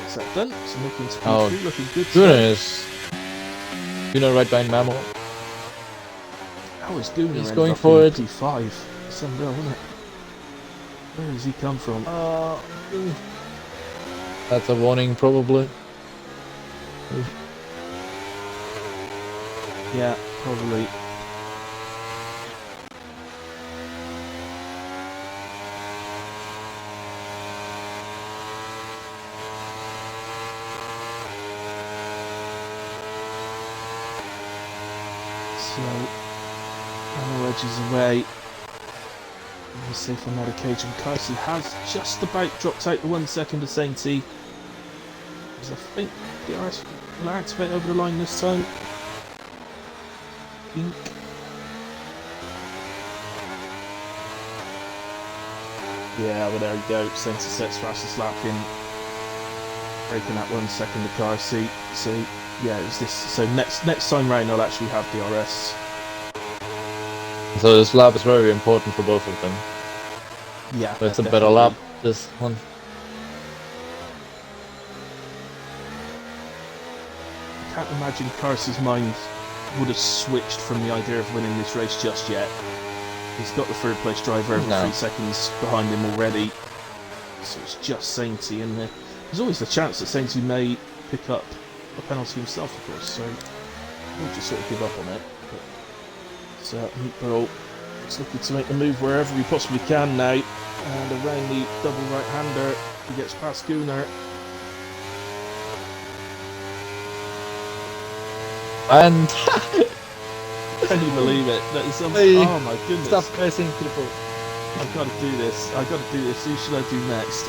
Is that done? So Nick into Oh, P3, looking good. Goodness. Guna right behind Mamo. How is Gooner He's ended going up for in it. P5? It's unreal, isn't it? Where does he come from? That's a warning, probably. Yeah, probably. So, Anna edges away. We'll see if on that occasion Kaiser has just about dropped out the 1 second of Sainty. Because I think DRS will activate over the line this time. Think. Yeah, well there we go. Sainty sets fastest lap in. Breaking that 1 second of car seat. So yeah, it's this. So next time round I'll actually have DRS. So this lap is very important for both of them. Yeah, But it's a definitely. better lap, this one. I can't imagine Kars's mind would have switched from the idea of winning this race just yet. He's got the third place driver over No. 3 seconds behind him already. So it's just Sainty in there. There's always the chance that Sainty may pick up a penalty himself, of course, so we'll just sort of give up on it. But so Meatball is looking to make the move wherever he possibly can now. And around the double right-hander, he gets past Gunnar. And Can you believe it? That is Hey, oh my goodness. stop cursing people. I've got to do this. I've got to do this. Who should I do next?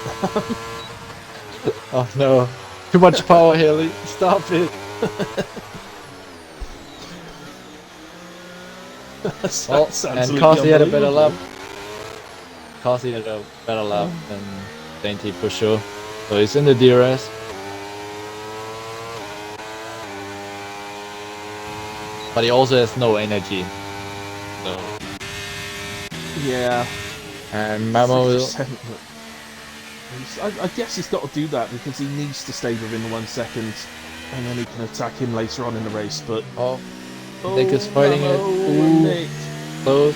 Oh no. Too much power, Haley. Stop it. Well, and Kasi had a better lap. Kasi had a better lap than Dainty for sure. So he's in the DRS. But he also has no energy. So. Yeah. And Mamo will. 6%, I guess he's got to do that because he needs to stay within the 1 second, and then he can attack him later on in the race. But Oh, Nick is fighting it. Ooh, Nick. close.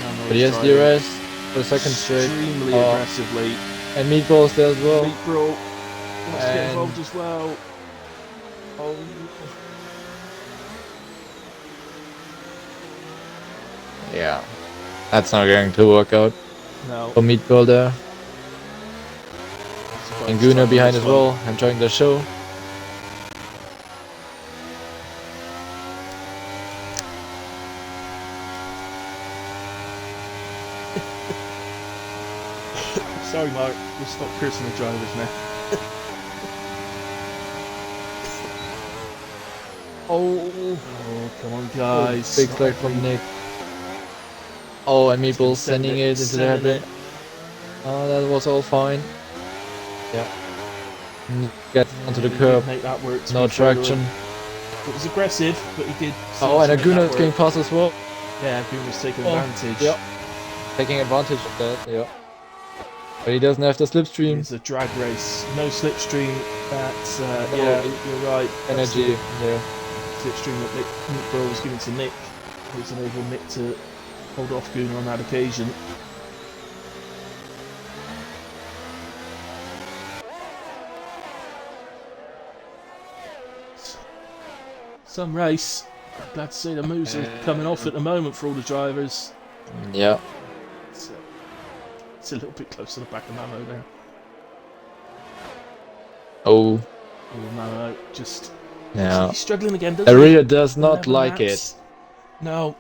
Mamo But he is has driving DRS for the second straight. extremely Oh. aggressively. And Meatball's there as well. Meatball wants to get And- involved as well. Oh. Yeah, that's not going to work out No. for Meatball there. And Gunnar behind as well, enjoying the show. Sorry, Mark. We'll stop cursing the drivers now. Oh, come on, guys. Big flag from Nick. Oh, and Meatball sending it into the Sending headwind. Oh, that was all fine. Yeah. Get onto the He curb. did make that work. to No be fair to traction. him. It was aggressive, but he did. Oh, and make that Aguna's work. getting past as well. Yeah, Aguna's taking Oh, advantage. Yep. Taking advantage of that, yeah. But he doesn't have the slipstream. It's a drag race. No slipstream. That's, No, yeah, you're right. That's Energy, the yeah. slipstream that Nick Bro was given to Nick. Who's enabled Nick to hold off Gunnar on that occasion. Some race. I'm glad to see the moves are coming off at the moment for all the drivers. Yeah. It's a little bit close to the back of Mamo there. Oh, Oh, Mamo just yeah. he's struggling again, doesn't he? Aria does not 11 like laps. No.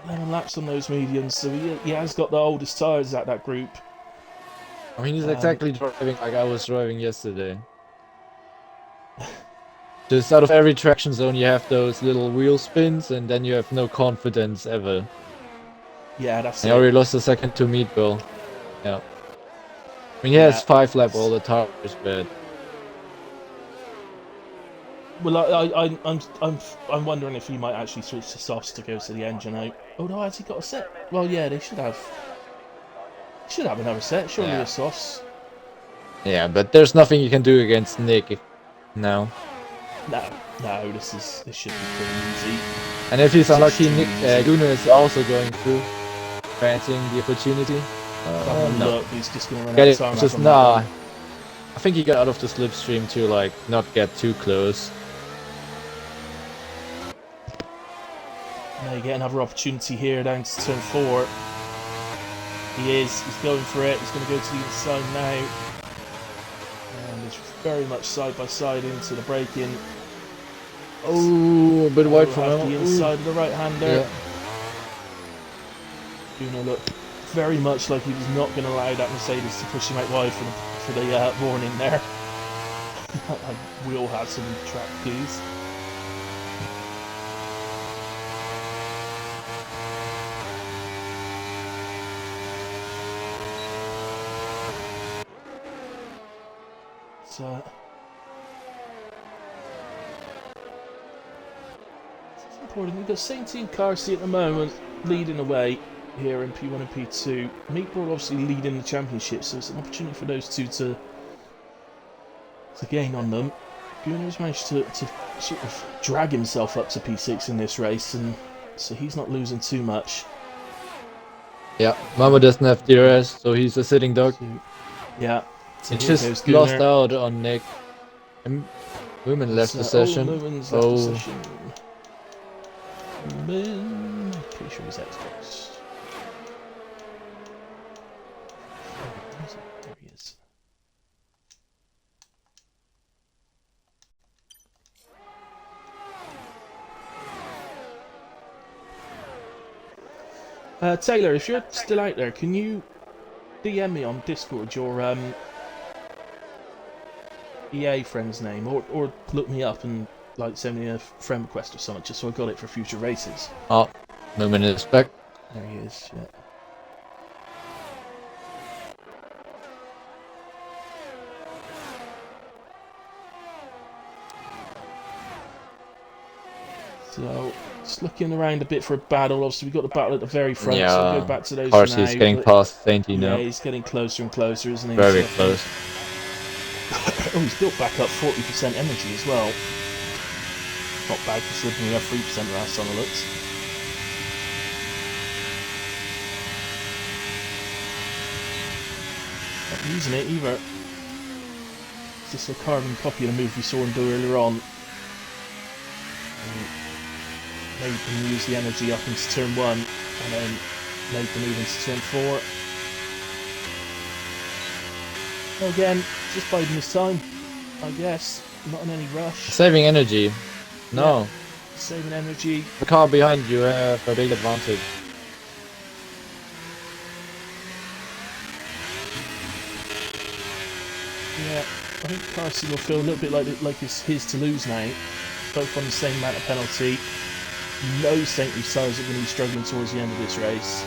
11 laps on those mediums, so he has got the oldest tyres out that group. it. I mean, he's exactly driving like I was driving yesterday. Just out of every traction zone, you have those little wheel spins, and then you have no confidence ever. Yeah, that's I it. already lost a second to Meatball. Yeah. I mean, he Yeah, has 5-lap all the tires, but Well, I'm wondering if he might actually switch to softs to go to the engine out. Oh no, has he got a set? Well, yeah, they should have. Should have another set. Surely Yeah. a softs. yeah, but there's nothing you can do against Nick now. No, this should be pretty easy. And if he's unlucky, Nick Easy. Guna is also going through, fancying the opportunity. No. Look, he's just going to run Get out it? of time. Just nah. I think he got out of the slipstream to like not get too close. Now you get another opportunity here down to turn 4. He is. He's going for it. He's going to go to the inside now. And it's very much side by side into the braking. Oh, a bit wide from the inside of the right-hander. Yeah. Guna looked very much like he was not going to allow that Mercedes to push him out wide for the warning there. We all had some track clues. So it's important. We've got 17 car seat at the moment, leading the way here in P1 and P2. Meatball obviously leading the championship, so it's an opportunity for those two to gain on them. Guna's managed to sort of drag himself up to P6 in this race, and so he's not losing too much. Yeah, Mama doesn't have DRS, so he's a sitting duck. So, yeah. So He here just goes lost Guna. out on Nick. And Women left the session. Moonman's left the session. Moon. Pretty sure he's Xbox. There he is. Taylor, if you're still out there, can you DM me on Discord your EA friend's name, or look me up and like send me a friend request or something, just so I got it for future races. Oh, Moomin is back. There he is. Yeah. So, just looking around a bit for a battle. Obviously, we've got the battle at the very front, so we'll go back to those Of course, for now. he's getting but past Sainty yeah, now. he's getting closer and closer, isn't he? Very So- close. Oh, he's built back up 40% energy as well. Not bad considering we have 3% last on the looks. Not using it either. It's just a carbon copy of the move we saw him do earlier on. Made him use the energy up into turn 1 and then made the move into turn 4. Again, just biding his time, I guess. Not in any rush. Saving energy. No. Saving energy. The car behind you have a big advantage. Yeah, I think Carson will feel a little bit like it's his to lose now. Both on the same amount of penalty. No St. Louis tyres are going to be struggling towards the end of this race.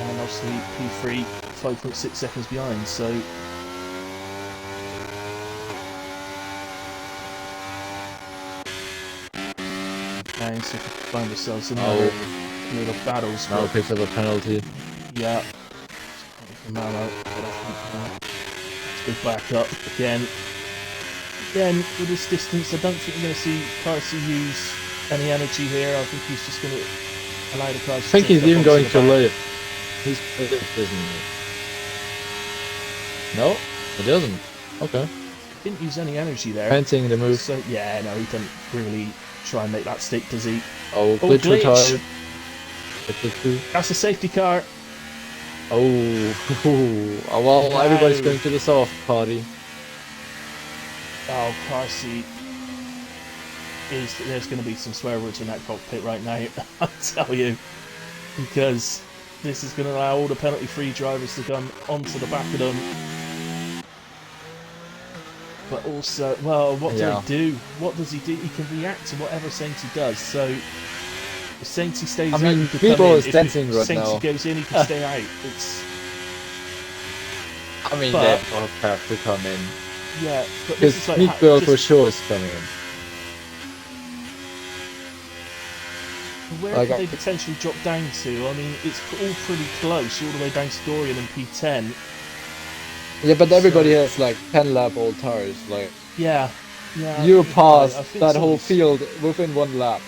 And obviously P3 5.6 seconds behind, so and so we find ourselves in another little battles. Now picks up a penalty. Yeah. Let's go back up again. Again, with this distance, I don't think we're going to see Carsey use any energy here. I think he's just going to allow the cars I think he's even going to late. He's isn't he? No, he doesn't. Okay. Didn't use any energy there. Fancying the move. So, yeah, no, he didn't really try and make that stick, does he? Oh, Oh, glitch glitch. retired. That's a safety car. Oh, well, Wow. everybody's going to the soft party. Oh, Carsey. There's going to be some swear words in that cockpit right now, I'll tell you. Because this is going to allow all the penalty-free drivers to come onto the back of them. But also, well, what do Yeah. they do? What does he do? He can react to whatever Sainty does. So if Sainty stays I out, mean, he could come Meatball in. is If dancing right Sainty now. goes in, he can stay out. It's I mean, But- they both have to come in. yeah, but this Because is like Meatball for just sure is coming in. where Like, could they potentially drop down to? I mean, it's all pretty close, all the way down to Dorian and P10. Yeah, but everybody So- has like 10 lap old tires. Like, Yeah, yeah. you I pass think that so. whole field within 1 lap.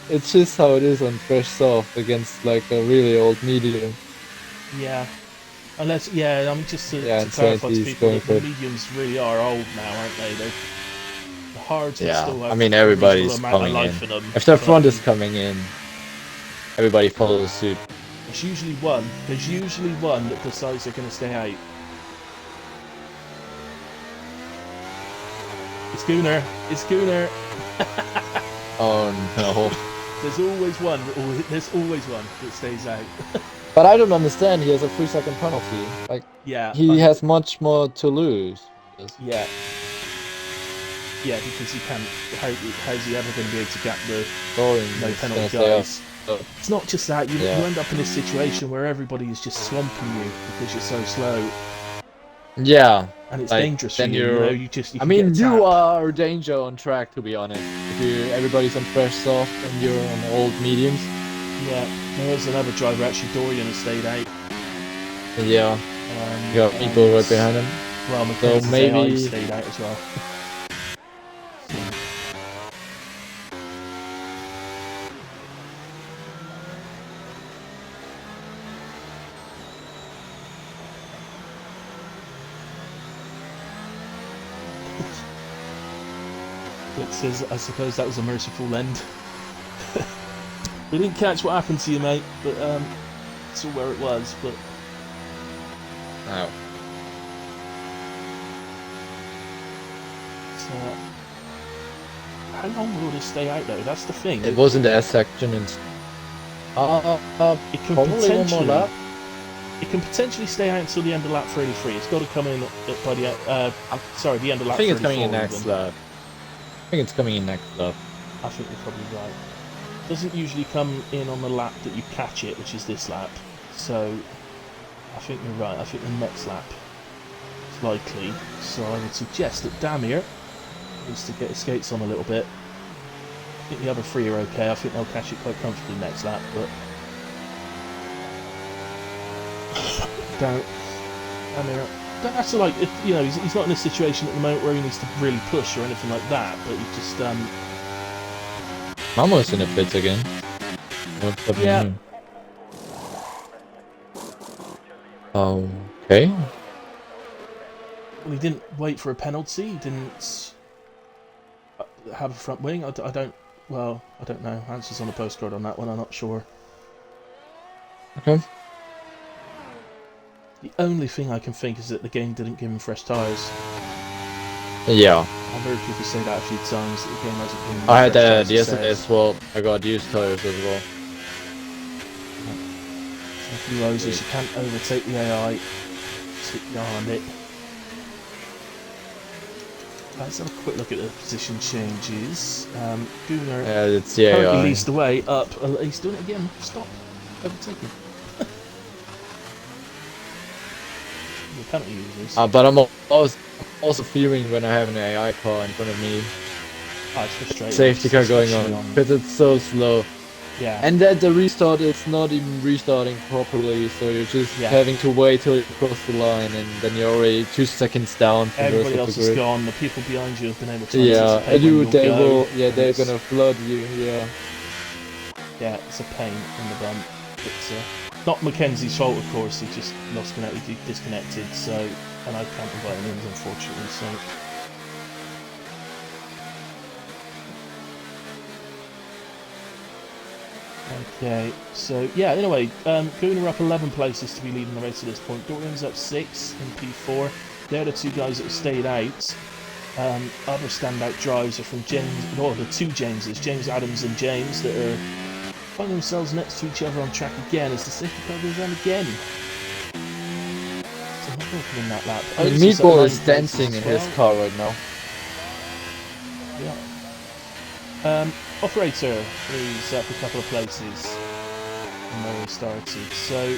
It's just how it is on fresh soft against like a really old medium. Yeah. Unless, yeah, I mean, just to Yeah, and clarify to Sainty's people, going that for the it. mediums really are old now, aren't they? The hards would Yeah, still have I mean, a everybody's reasonable amount of coming life in. in them. If the but front is coming in, everybody follows suit. There's usually one. There's usually one that decides they're going to stay out. It's Gunnar. It's Gunnar. Oh no. There's always one. There's always one that stays out. But I don't understand, he has a 3-second penalty. Like, Yeah. he has much more to lose. Yeah. Yeah, because he can't. How's he ever going to be able to gap the Dorian no is gonna penalty stay guys? up. It's not just that. You Yeah. end up in this situation where everybody is just swamping you because you're so slow, Yeah. and it's Like, dangerous for then you. You you're- know, you I can mean, get you tapped. are a danger on track, to be honest. If everybody's on fresh soft and you're on old mediums. Yeah, there is another driver actually. Dorian has stayed out. Yeah. You got and people right behind him. Well, Mackenzie's maybe- AI stayed out as well. It says, I suppose that was a merciful end. We didn't catch what happened to you, mate, but saw where it was. But Oh. so, how long will this stay out though? That's the thing. It was in the S section and... It can probably one more potentially. lap. It can potentially stay out until the end of lap 33. It's got to come in by the sorry, the end of I lap 34. think it's coming in next even. lap. I think it's coming in next lap. I think you're probably right. Doesn't usually come in on the lap that you catch it, which is this lap. So I think you're right. I think the next lap is likely. So I would suggest that Damir needs to get his skates on a little bit. I think the other three are okay. I think they'll catch it quite comfortably next lap, but Damir don't have to like, you know, he's not in a situation at the moment where he needs to really push or anything like that. But he just Mamo's in the pits again. Yeah. Okay. Well, he didn't wait for a penalty. He didn't have a front wing. I don't. Well, I don't know. Answers on the postcard on that one. I'm not sure. Okay. The only thing I can think is that the game didn't give him fresh tyres. Yeah. I've heard people say that a few times. That the game hasn't given him I had fresh that tyres, it yesterday says. as well. I got used tires as well. A few roses. You can't overtake the AI. Stick behind it. Let's have a quick look at the position changes. Gunnar Yeah, it's the currently AI. leads the way up. He's doing it again. Stop overtaking. The penalty users. But I'm also fearing when I have an AI car in front of me. Oh, it's frustrating. Safety car going Especially on. Because it's so slow. Yeah. And then the restart is not even restarting properly, so you're just Yeah. having to wait till you cross the line, and then you're already 2 seconds down from the rest Everybody of else the is grid. gone. The people behind you have been able to Yeah, anticipate and when you, you'll they go, will, yeah, and they're it's- gonna flood you, yeah. Yeah, it's a pain in the bum. It's not Mackenzie's fault, of course. He just lost connect. He disconnected. So, and I can't invite him in, unfortunately. So. Okay, so yeah, anyway, Gunnar up 11 places to be leading the race at this point. Dorian's up 6 in P4. They're the two guys that have stayed out. Other standout drives are from James, or the two Jameses, James Adams and James, that are finding themselves next to each other on track again as the safety car goes round again. So not Fourth in that lap. I mean, Otis at Meatball ninth is place dancing in as his well. car right now. Yeah. Operator is up a couple of places from where he started. So,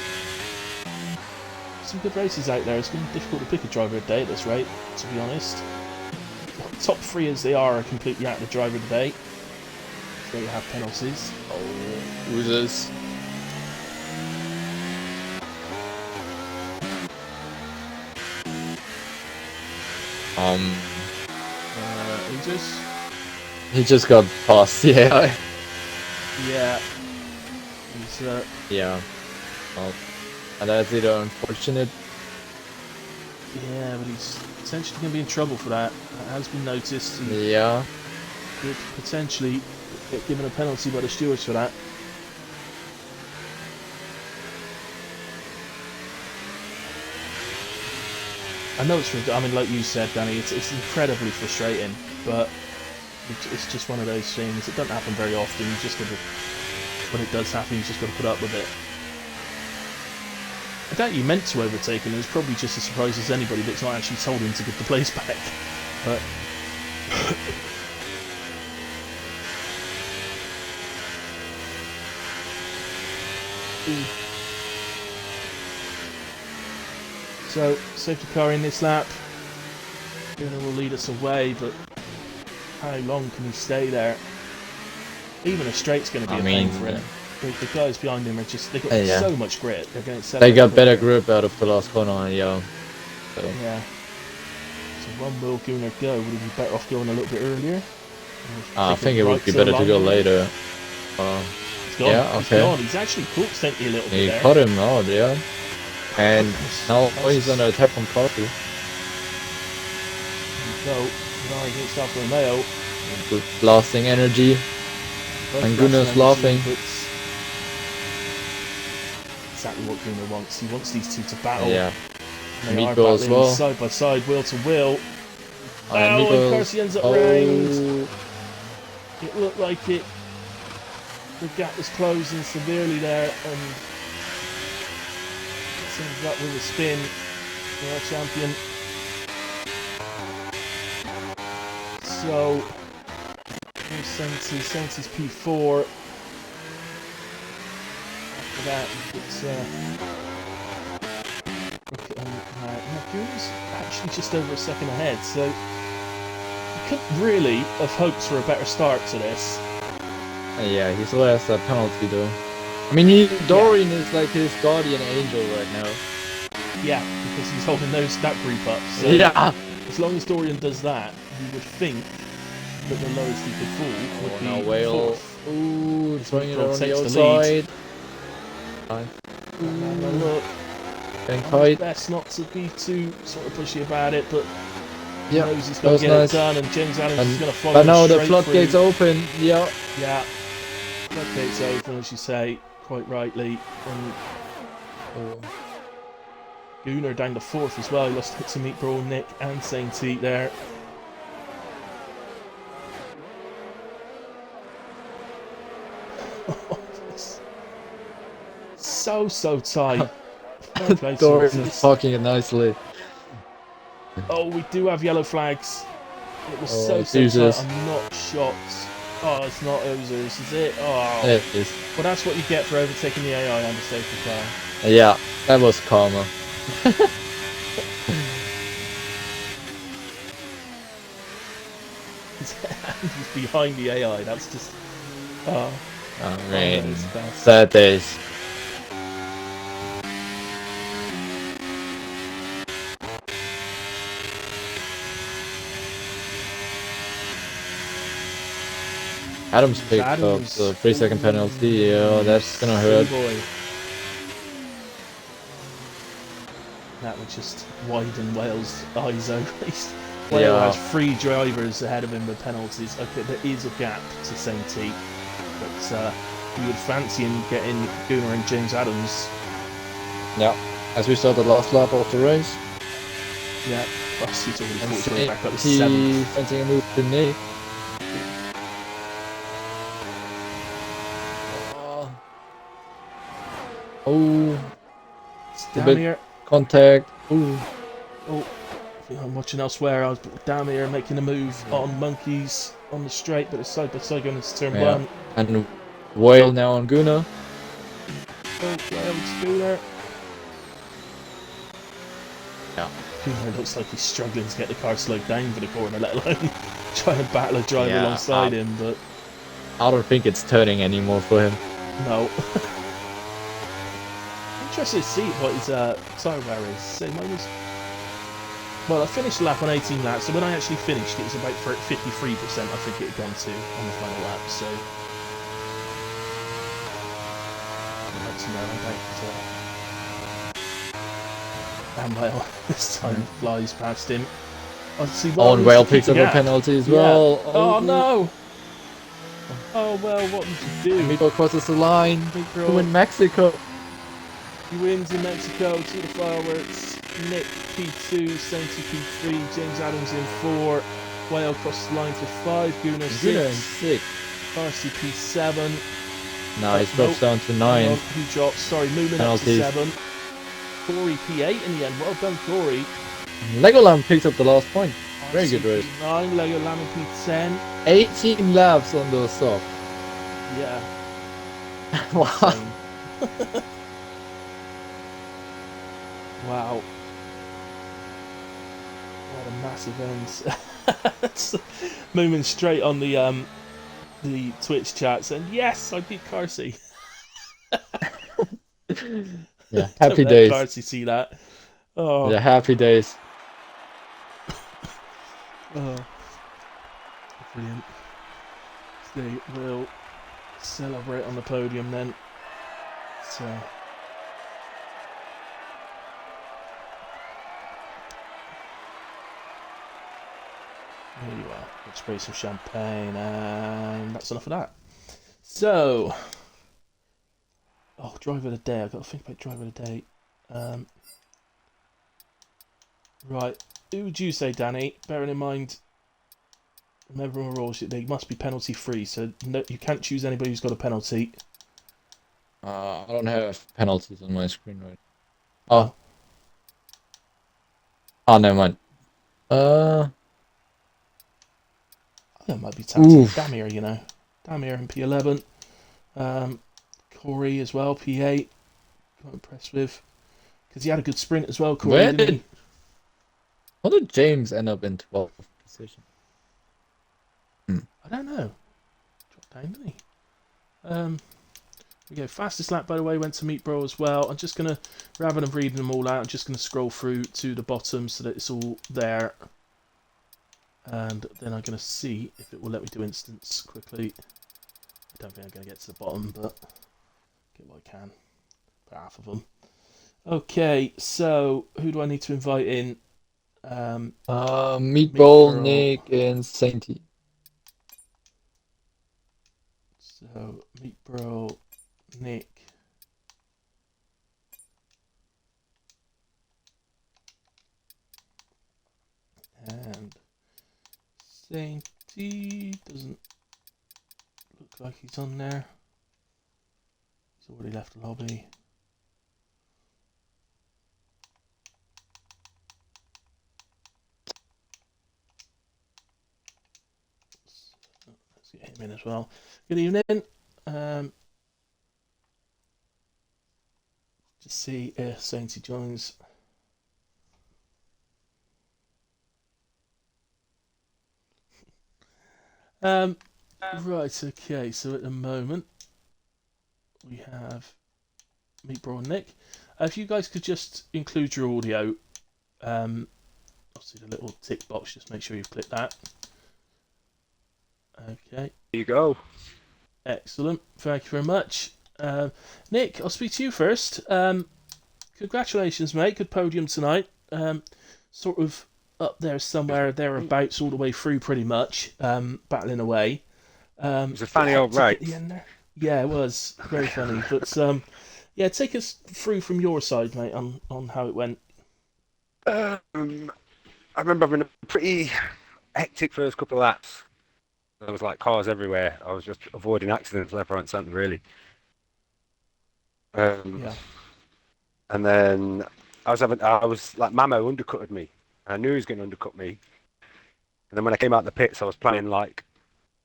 some good races out there. It's been difficult to pick a driver of the day at this rate, to be honest. Top three as they are completely out of the driver of the day. So you have penalties. Oh, who's this? Aegis? He just got past the AI. Yeah. He's, Yeah. Well, and that's either unfortunate. yeah, but he's potentially going to be in trouble for that. That has been noticed. And Yeah. could potentially get given a penalty by the stewards for that. I know it's, I mean, like you said, Danny, it's incredibly frustrating, but it's just one of those things. It doesn't happen very often. You just got to, when it does happen, you just got to put up with it. I doubt you meant to overtake him. It was probably just as surprised as anybody that's not actually told him to give the place back. But so, safety car in this lap. Gunnar will lead us away, but how long can he stay there? Even a straight's going to be a pain for him. The guys behind him are just, they've got so much grit. They're going to They got better grip out of the last corner, yeah. So. Yeah. So when will Gunnar go? Would he be better off going a little bit earlier? I think it would be better to go later. He's gone. Yeah, okay. He's gone. He's actually caught Stenty a little bit He there. caught him out, yeah. And now he's under attack from Carty. No, now against Alfa Romeo. Good blasting energy. And Gunnar's laughing. Exactly what Gunnar wants. He wants these two to battle. Yeah. And they are Meatball as battling well. side by side, wheel to wheel. And And Carty ends up round. It looked like it. The gap was closing severely there, and it ends up with a spin for our champion. So, here's Sensi's P4. After that, it's Gunar's actually just over a second ahead, so you couldn't really have hoped for a better start to this. Yeah, he still has that penalty though. I mean, Dorian is like his guardian angel right now. Yeah, because he's holding that group up. So Yeah. as long as Dorian does that, you would think that the lowest he could fall would be now Whale. fourth. Ooh, throwing it on the takes the lead. outside. And look, Getting it's tight. best not to be too sort of pushy about it, but he Yeah, knows he's that got was to get nice. it done, and James Adams is going to follow But now the straight floodgates through. open. Yeah. Yeah, floodgates open, as you say, quite rightly. And Gunnar down to fourth as well. He lost to Meatball, Nick, and Saint T there. So tight. Dorian is parking it nicely. Oh, we do have yellow flags. It was so Jesus. tight. I'm not shocked. Oh, it's not Ozers, is it? Oh. It is. Well, that's what you get for overtaking the AI on the safety car. Yeah, that was karma. He's behind the AI. That's just. Oh. I mean, it's best. sad days. Adams picked up Adams. the 3-second penalty. Yeah, that's gonna hurt. Boy. That would just widen Wales' eyes over. Wales has 3 drivers ahead of him with penalties. Okay, there is a gap to Saint T, but we would fancy him getting Gunnar and James Adams. Yeah, as we saw the last lap of the race. Yeah, plus he's already And forced way back up to he's 7th. sensing a move to Nick. Oh, It's a down bit here. contact. Ooh. Oh, I think I'm watching elsewhere. I was down here making a move on monkeys on the straight, but it's side by side going into turn Yeah. one. And Whale now on Guna. Oh, wild Schooner. Yeah. Schooner looks like he's struggling to get the car slowed down for the corner, let alone trying to battle a driver Yeah, alongside him, but I don't think it's turning anymore for him. no. Interested to see what his tyre wear is. So mine was... Well, I finished the lap on 18 laps, so when I actually finished, it was about 53%, I think it had gone to on the final lap, so... I'd like to know about... And well, this time flies past him. Oh, see, Oh, and Whale picks up a gap. penalty as Yeah. well. Oh no! Oh well, what did you do? Meatball crosses the line Meatball. to win Mexico. He wins in Mexico to the fireworks. Nick P2, 70 P3, James Adams in 4, Whale crosses the line for 5, Gunnar 6, Darcy P7. Nice, drops down to 9. He drops, sorry, Moomin up to Penalties. 7. Corey P8 in the end, well done Corey. Legoland picks up the last point. Very good race. 9, Lego Lamb P10. 18 laps on the soft. Yeah. Wow. Insane. Wow. What a massive end. Moving straight on the Twitch chat saying, yes, I beat Carsey. Yeah, happy Don't let days. Carsey see that. Oh. Yeah, happy days. Oh. Brilliant. They will celebrate on the podium then. So. There you are. Let's spray some champagne, and that's enough of that. So, driver of the day. I've got to think about driver of the day. Right, who would you say, Danny? Bearing in mind, remember my rules. They must be penalty free, so no, you can't choose anybody who's got a penalty. I don't have penalties on my screen right. Oh. Oh, never mind. That might be tactic. Damir, you know. Damir in P11. Corey as well, P8. Quite impressed with. Because he had a good sprint as well, Corey, didn't he? How did James end up in 12th position? I don't know. Dropped down, didn't he? We go. Fastest lap, by the way, went to Meat Bro as well. I'm just going to, rather than reading them all out, I'm just going to scroll through to the bottom so that it's all there. And then I'm going to see if it will let me do instance quickly. I don't think I'm going to get to the bottom, but get what I can. About half of them. Okay, so who do I need to invite in? Meatball, Nick, and Sainty. So, Meat Bro, Nick. And Sainty doesn't look like he's on there. He's already left the lobby. Let's get him in as well. Good evening. Just see if Sainty joins. Right, okay, so at the moment we have Meat Bro and Nick. If you guys could just include your audio, obviously the little tick box, just make sure you click that. Okay. There you go. Excellent, thank you very much. Nick, I'll speak to you first. Congratulations, mate, good podium tonight. Sort of up there somewhere, thereabouts, all the way through pretty much, battling away. It was a funny old race. Yeah, it was very funny. But yeah, take us through from your side, mate, on how it went. I remember having a pretty hectic first couple of laps. There was like cars everywhere. I was just avoiding accidents left, right, and centre, really. Yeah. And then I was like, Mamo undercutted me. I knew he was going to undercut me. And then when I came out the pits, I was planning like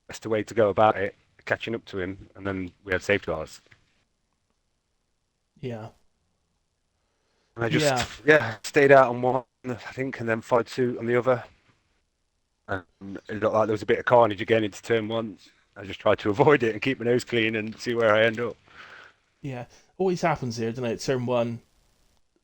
best way to go about it, catching up to him, and then we had safety cars. Yeah. And I just stayed out on one, I think, and then followed suit on the other. And it looked like there was a bit of carnage again into turn one. I just tried to avoid it and keep my nose clean and see where I end up. Yeah. Always happens here, doesn't it? Turn one,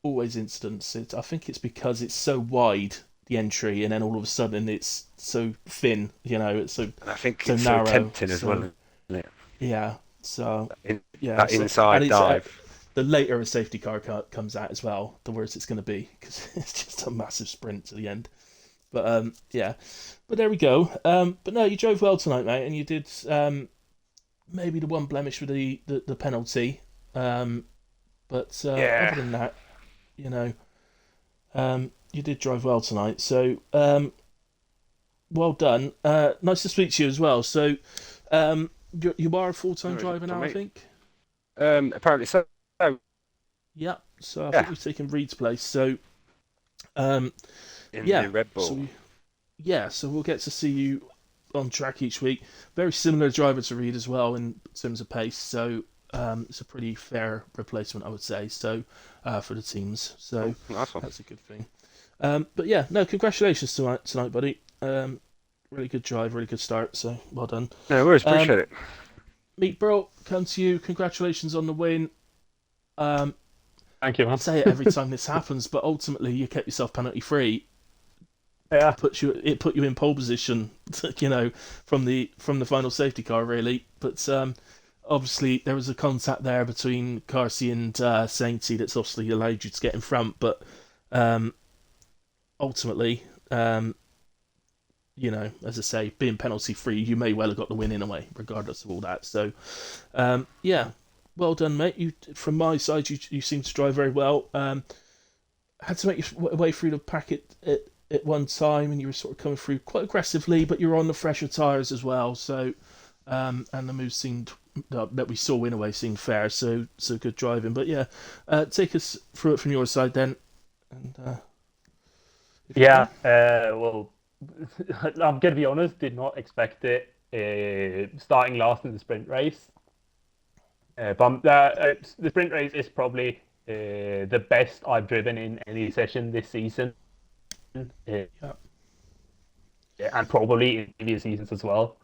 always incidents. I think it's because it's so wide, the entry, and then all of a sudden it's so thin, it's so, and I think so it's narrow. So tempting as well, isn't it? Yeah. So, that inside dive. The later a safety car comes out as well, the worse it's going to be, because it's just a massive sprint to the end. But but there we go. But no, you drove well tonight, mate, and you did maybe the one blemish with the penalty. But other than that, you did drive well tonight. So well done. Nice to speak to you as well. So you are a full-time driver now, I think. Apparently so. Yeah. So I think we've taken Reed's place. So in the Red Bull. So we'll get to see you on track each week. Very similar driver to Reed as well in terms of pace. So it's a pretty fair replacement, I would say. So for the teams. So nice one. That's a good thing. But yeah, no, congratulations tonight, buddy. Really good drive, really good start. So well done. No worries, appreciate it. Meat Bro, come to you. Congratulations on the win. Thank you, man. I say it every time this happens, but ultimately you kept yourself penalty free. Yeah. It put you in pole position, from the final safety car, really. But obviously there was a contact there between Carsey and Sainty that's obviously allowed you to get in front. But ultimately, as I say, being penalty free, you may well have got the win in a way, regardless of all that. So, well done, mate. From my side, you seem to drive very well. Had to make your way through the pack at one time, and you were sort of coming through quite aggressively, but you were on the fresher tyres as well. So, and the move seemed that we saw in a way seemed fair. So good driving. But yeah, take us through it from your side then. And well, I'm gonna be honest. Did not expect it starting last in the sprint race. But the sprint race is probably the best I've driven in any session this season. And probably in previous seasons as well.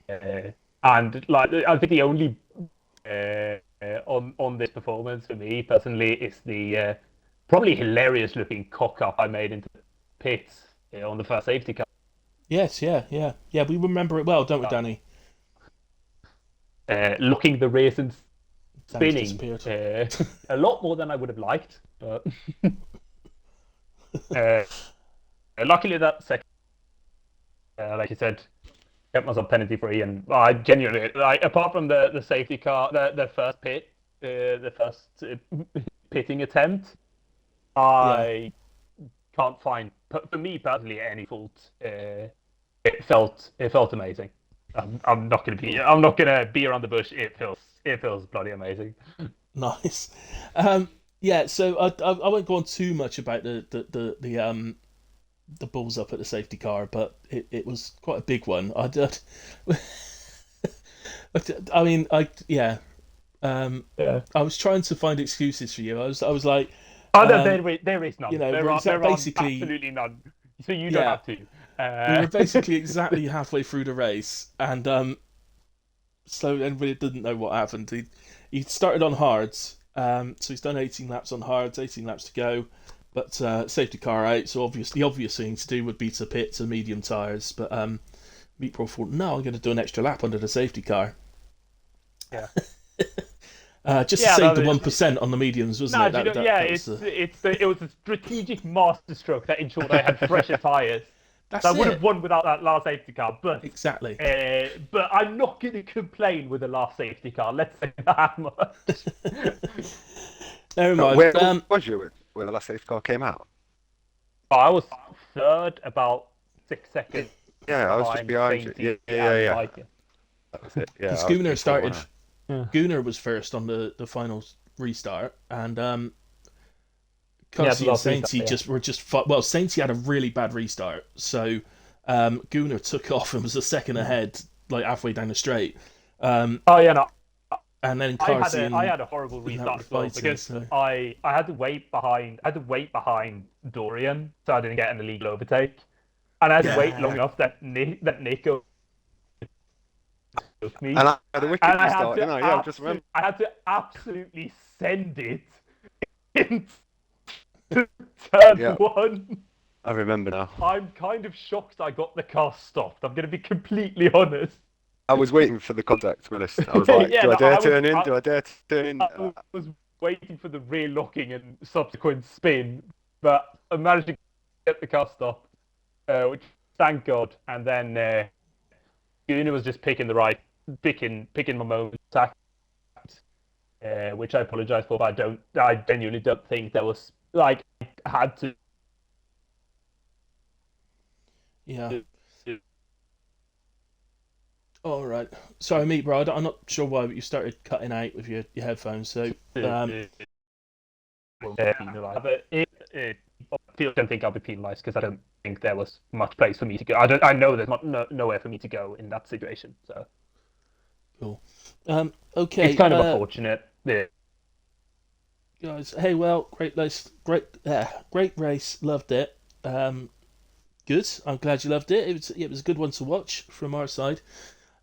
And like I think the only on this performance for me personally is the probably hilarious looking cock up I made into the pits on the first safety car. Yes, yeah. We remember it well, don't we, Danny? Looking the race and spinning a lot more than I would have liked, but luckily that second, like you said, kept myself penalty free, and I genuinely, apart from the safety car, the first pit, the first pitting attempt, I can't find, for me personally, any fault. It felt amazing. I'm not gonna be around the bush. It feels bloody amazing. Nice. So I won't go on too much about the balls up at the safety car, but it was quite a big one. I was trying to find excuses for you. I was like, there is none. There are absolutely none. So you don't have to. We were basically exactly halfway through the race, and so everybody didn't know what happened. He started on hards, so he's done 18 laps on hards, 18 laps to go, but safety car out. So the obvious thing to do would be to pit to medium tyres, but Meat Pro thought, no, I'm going to do an extra lap under the safety car. Yeah. To save the 1% on the mediums, wasn't it? It was a strategic masterstroke that ensured I had fresher tyres. I would have won without that last safety car, but exactly. But I'm not going to complain with the last safety car. Let's say that much. Never mind. Where was you when the last safety car came out? I was third, about 6 seconds. Yeah, I was just behind you. Yeah. That was it. Yeah. Gunnar started. Gunnar was first on the final restart, and Carsey and last restart, Sainty were just well, Sainty had a really bad restart, so Gunnar took off and was a second ahead, like halfway down the straight. oh yeah, no. And then I Carsey had a horrible restart as well because I had to wait behind Dorian so I didn't get an illegal overtake, and I had to wait long enough that Nico took me, And I had a wicked and restart, didn't I? Yeah, I just remember. I had to absolutely send it into turn 1. I remember now. I'm kind of shocked I got the car stopped. I'm going to be completely honest. I was waiting for the contact, Willis. I was like, do I dare turn in? Do I dare turn in? I was waiting for the rear locking and subsequent spin, but I managed to get the car stopped, which thank God. And then Gunnar was just picking my moment, which I apologise for. But I genuinely don't think there was like I had to. Yeah. All right. Sorry, mate, bro. I'm not sure why, but you started cutting out with your headphones. So, Penalised. But I don't think I'll be penalised because I don't think there was much place for me to go. I know there's nowhere for me to go in that situation. So cool. Okay. It's kind of unfortunate. Yeah. Guys, hey, well, great race, great race. Loved it. Good. I'm glad you loved it. It was a good one to watch from our side.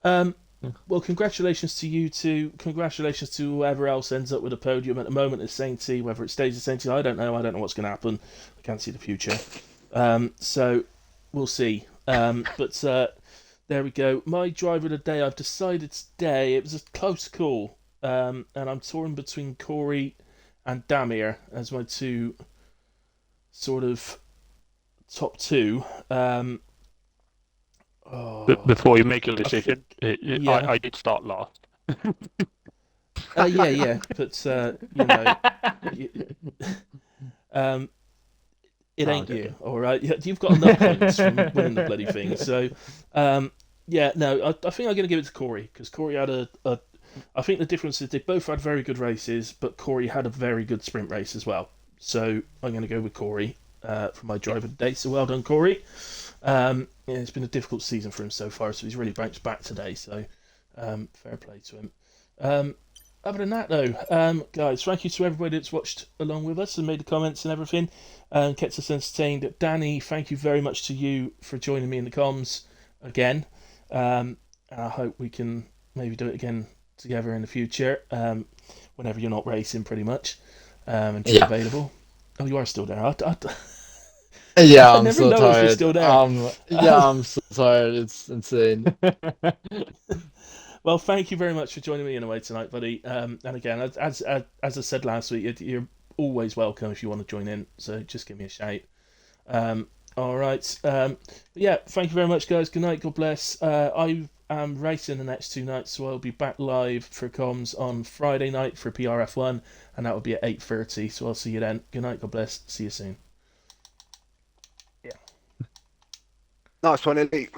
Well, congratulations to you two. Congratulations to whoever else ends up with a podium at the moment at Sainty. Whether it stays at Sainty, I don't know. I don't know what's going to happen. I can't see the future. So we'll see. But there we go. My driver of the day. I've decided today. It was a close call, and I'm torn between Corey and Damir as my two sort of top two. Before you make your decision, yeah. I did start last. Yeah, but you know, it ain't you, all right. You've got enough points from winning the bloody thing. So, yeah, no, I think I'm going to give it to Corey because Corey had a. I think the difference is they both had very good races, but Corey had a very good sprint race as well. So I'm going to go with Corey for my driver today. So well done, Corey. Yeah, it's been a difficult season for him so far, so he's really bounced back today. So fair play to him. Other than that, though, guys, thank you to everybody that's watched along with us and made the comments and everything, and kept us entertained. Danny, thank you very much to you for joining me in the comms again. And I hope we can maybe do it again together in the future, whenever you're not racing, pretty much, and you're available. Oh, you are still there. Yeah, I I'm never so know if you're tired. still there. I'm so tired. It's insane. Well, thank you very much for joining me anyway tonight, buddy. And again, as I said last week, you're always welcome if you want to join in. So just give me a shout. All right. Yeah, thank you very much, guys. Good night. God bless. I am racing the next 2 nights, so I'll be back live for comms on Friday night for PRF1, and that will be at 8:30. So I'll see you then. Good night. God bless. See you soon. Nice one, Elite.